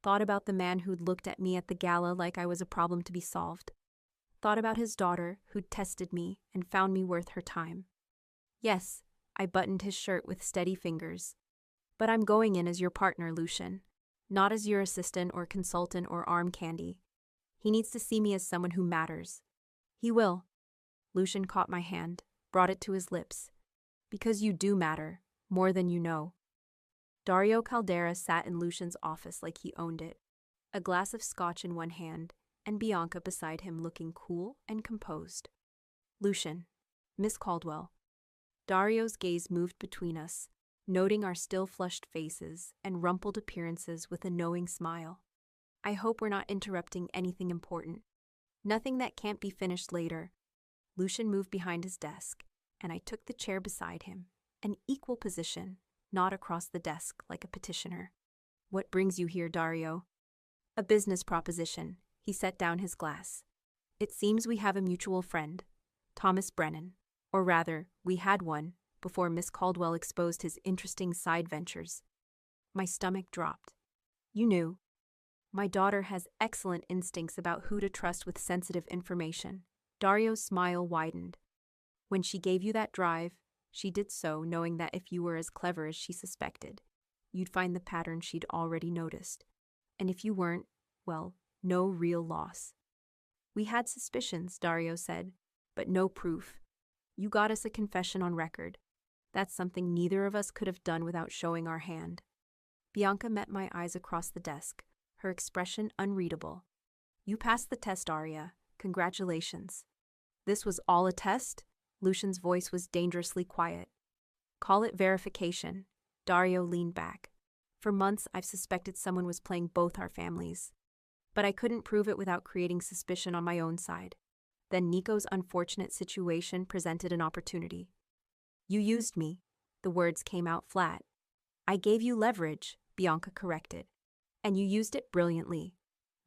Thought about the man who'd looked at me at the gala like I was a problem to be solved. Thought about his daughter who'd tested me and found me worth her time. Yes, I buttoned his shirt with steady fingers. But I'm going in as your partner, Lucian. Not as your assistant or consultant or arm candy. He needs to see me as someone who matters. He will. Lucian caught my hand, brought it to his lips. Because you do matter, more than you know. Dario Caldera sat in Lucian's office like he owned it, a glass of scotch in one hand, and Bianca beside him looking cool and composed. Lucian, Miss Caldwell. Dario's gaze moved between us, noting our still flushed faces and rumpled appearances with a knowing smile. I hope we're not interrupting anything important. Nothing that can't be finished later. Lucian moved behind his desk, and I took the chair beside him, an equal position, not across the desk like a petitioner. What brings you here, Dario? A business proposition. He set down his glass. It seems we have a mutual friend, Thomas Brennan. Or rather, we had one, before Miss Caldwell exposed his interesting side ventures. My stomach dropped. You knew. My daughter has excellent instincts about who to trust with sensitive information. Dario's smile widened. When she gave you that drive, She did so, knowing that if you were as clever as she suspected, you'd find the pattern she'd already noticed. And if you weren't, well, no real loss. We had suspicions, Dario said, but no proof. You got us a confession on record. That's something neither of us could have done without showing our hand. Bianca met my eyes across the desk, her expression unreadable. You passed the test, Arya. Congratulations. This was all a test? Lucian's voice was dangerously quiet. Call it verification. Dario leaned back. For months, I've suspected someone was playing both our families. But I couldn't prove it without creating suspicion on my own side. Then Nico's unfortunate situation presented an opportunity. You used me. The words came out flat. I gave you leverage, Bianca corrected. And you used it brilliantly.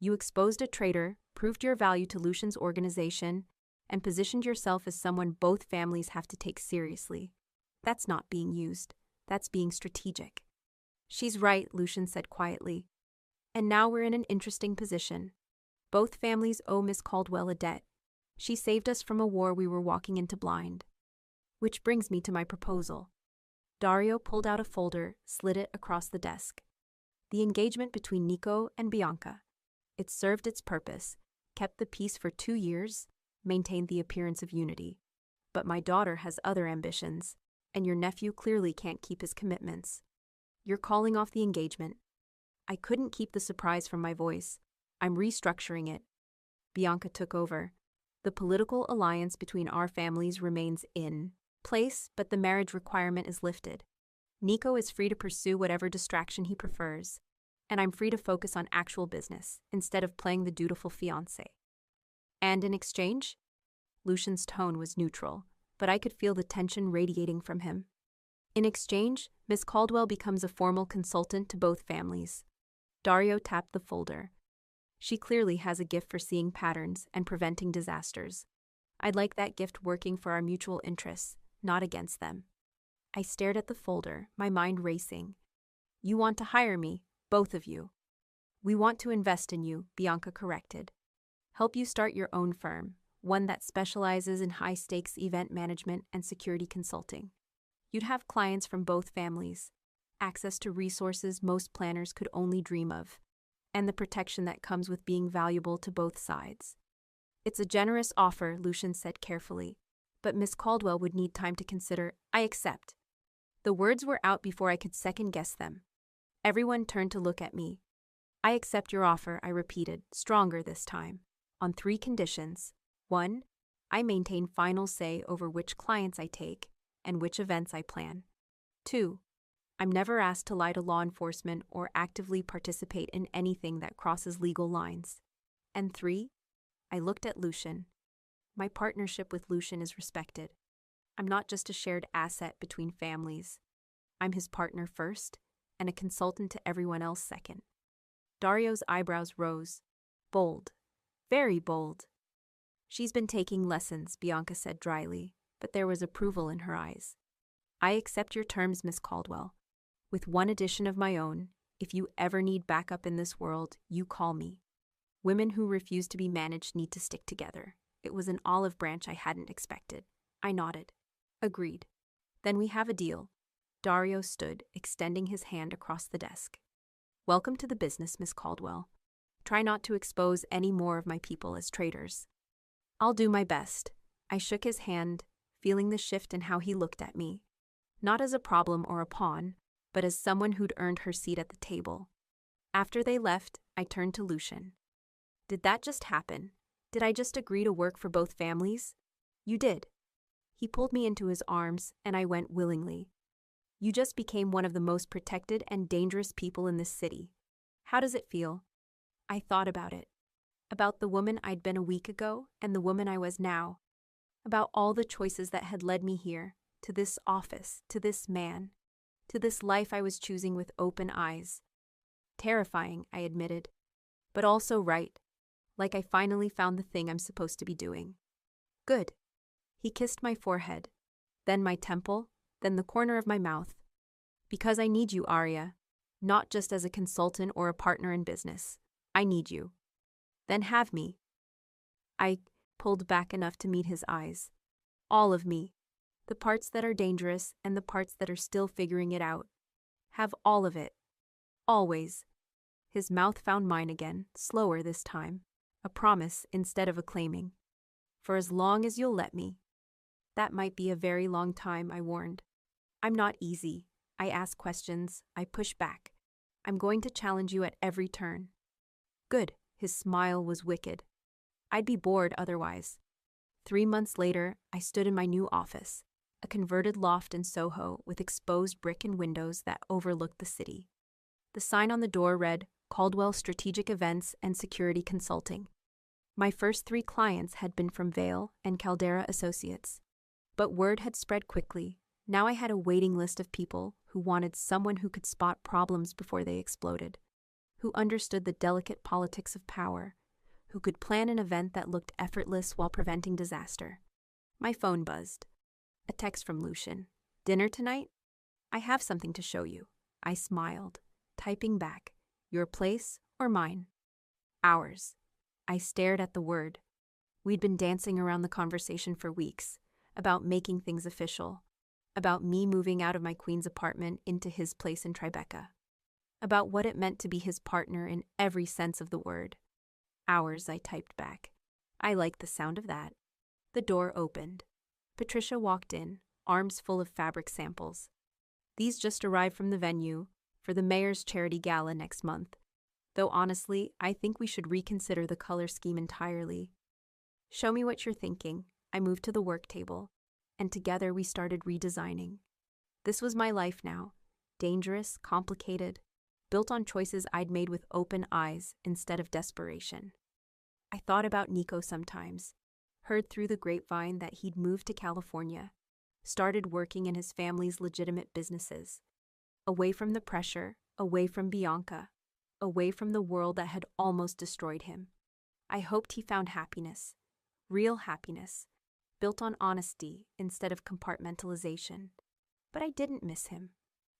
You exposed a traitor, proved your value to Lucian's organization, and positioned yourself as someone both families have to take seriously. That's not being used. That's being strategic. She's right, Lucian said quietly. And now we're in an interesting position. Both families owe Miss Caldwell a debt. She saved us from a war we were walking into blind. Which brings me to my proposal. Dario pulled out a folder, slid it across the desk. The engagement between Nico and Bianca. It served its purpose, kept the peace for 2 years, maintained the appearance of unity. But my daughter has other ambitions, and your nephew clearly can't keep his commitments. You're calling off the engagement. I couldn't keep the surprise from my voice. I'm restructuring it. Bianca took over. The political alliance between our families remains in place, but the marriage requirement is lifted. Nico is free to pursue whatever distraction he prefers, and I'm free to focus on actual business instead of playing the dutiful fiancé. And in exchange? Lucian's tone was neutral, but I could feel the tension radiating from him. In exchange, Miss Caldwell becomes a formal consultant to both families. Dario tapped the folder. She clearly has a gift for seeing patterns and preventing disasters. I'd like that gift working for our mutual interests, not against them. I stared at the folder, my mind racing. You want to hire me, both of you. We want to invest in you, Bianca corrected. Help you start your own firm, one that specializes in high-stakes event management and security consulting. You'd have clients from both families, access to resources most planners could only dream of, and the protection that comes with being valuable to both sides. It's a generous offer, Lucian said carefully, but Miss Caldwell would need time to consider. I accept. The words were out before I could second-guess them. Everyone turned to look at me. I accept your offer, I repeated, stronger this time, on 3 conditions. 1, I maintain final say over which clients I take and which events I plan. 2, I'm never asked to lie to law enforcement or actively participate in anything that crosses legal lines. And 3, I looked at Lucian. My partnership with Lucian is respected. I'm not just a shared asset between families. I'm his partner first, and a consultant to everyone else second. Dario's eyebrows rose. Bold. Very bold. She's been taking lessons, Bianca said dryly, but there was approval in her eyes. I accept your terms, Miss Caldwell. With one addition of my own, if you ever need backup in this world, you call me. Women who refuse to be managed need to stick together. It was an olive branch I hadn't expected. I nodded. Agreed. Then we have a deal. Dario stood, extending his hand across the desk. Welcome to the business, Miss Caldwell. Try not to expose any more of my people as traitors. I'll do my best. I shook his hand, feeling the shift in how he looked at me. Not as a problem or a pawn, but as someone who'd earned her seat at the table. After they left, I turned to Lucian. Did that just happen? Did I just agree to work for both families? You did. He pulled me into his arms, and I went willingly. You just became one of the most protected and dangerous people in this city. How does it feel? I thought about it. About the woman I'd been a week ago and the woman I was now. About all the choices that had led me here, to this office, to this man, to this life I was choosing with open eyes. Terrifying, I admitted, but also right, like I finally found the thing I'm supposed to be doing. Good. He kissed my forehead, then my temple, then the corner of my mouth. Because I need you, Arya, not just as a consultant or a partner in business. I need you. Then have me. I pulled back enough to meet his eyes. All of me. The parts that are dangerous and the parts that are still figuring it out. Have all of it. Always. His mouth found mine again, slower this time. A promise instead of a claiming. For as long as you'll let me. That might be a very long time, I warned. I'm not easy. I ask questions. I push back. I'm going to challenge you at every turn. Good. His smile was wicked. I'd be bored otherwise. 3 months later, I stood in my new office, a converted loft in Soho with exposed brick and windows that overlooked the city. The sign on the door read, Caldwell Strategic Events and Security Consulting. My first 3 clients had been from Vail and Caldera Associates. But word had spread quickly. Now I had a waiting list of people who wanted someone who could spot problems before they exploded, who understood the delicate politics of power, who could plan an event that looked effortless while preventing disaster. My phone buzzed. A text from Lucian. Dinner tonight? I have something to show you. I smiled, typing back. Your place or mine? Ours. I stared at the word. We'd been dancing around the conversation for weeks, about making things official, about me moving out of my Queens apartment into his place in Tribeca, about what it meant to be his partner in every sense of the word. Ours, I typed back. I liked the sound of that. The door opened. Patricia walked in, arms full of fabric samples. These just arrived from the venue for the mayor's charity gala next month, though honestly, I think we should reconsider the color scheme entirely. Show me what you're thinking. I moved to the work table, and together we started redesigning. This was my life now, dangerous, complicated, built on choices I'd made with open eyes instead of desperation. I thought about Nico sometimes, heard through the grapevine that he'd moved to California, started working in his family's legitimate businesses, away from the pressure, away from Bianca, away from the world that had almost destroyed him. I hoped he found happiness, real happiness, built on honesty instead of compartmentalization. But I didn't miss him.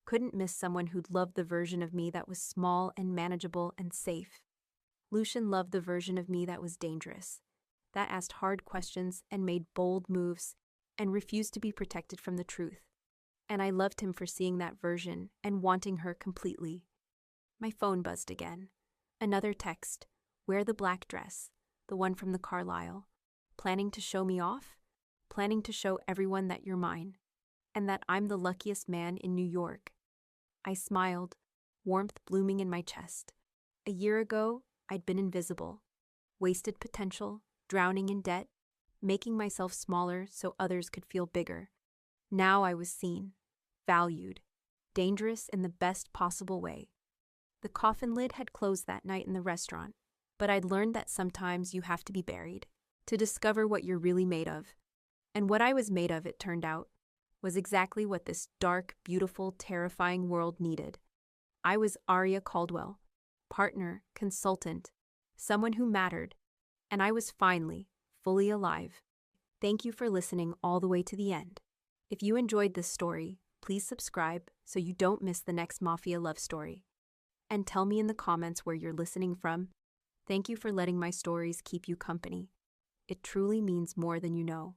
Couldn't miss someone who'd loved the version of me that was small and manageable and safe. Lucian loved the version of me that was dangerous, that asked hard questions and made bold moves and refused to be protected from the truth. And I loved him for seeing that version and wanting her completely. My phone buzzed again. Another text. Wear the black dress, the one from the Carlisle. Planning to show me off? Planning to show everyone that you're mine, and that I'm the luckiest man in New York. I smiled, warmth blooming in my chest. A year ago, I'd been invisible, wasted potential, drowning in debt, making myself smaller so others could feel bigger. Now I was seen, valued, dangerous in the best possible way. The coffin lid had closed that night in the restaurant, but I'd learned that sometimes you have to be buried to discover what you're really made of. And what I was made of, it turned out, was exactly what this dark, beautiful, terrifying world needed. I was Aria Caldwell, partner, consultant, someone who mattered, and I was finally, fully alive. Thank you for listening all the way to the end. If you enjoyed this story, please subscribe so you don't miss the next Mafia love story. And tell me in the comments where you're listening from. Thank you for letting my stories keep you company. It truly means more than you know.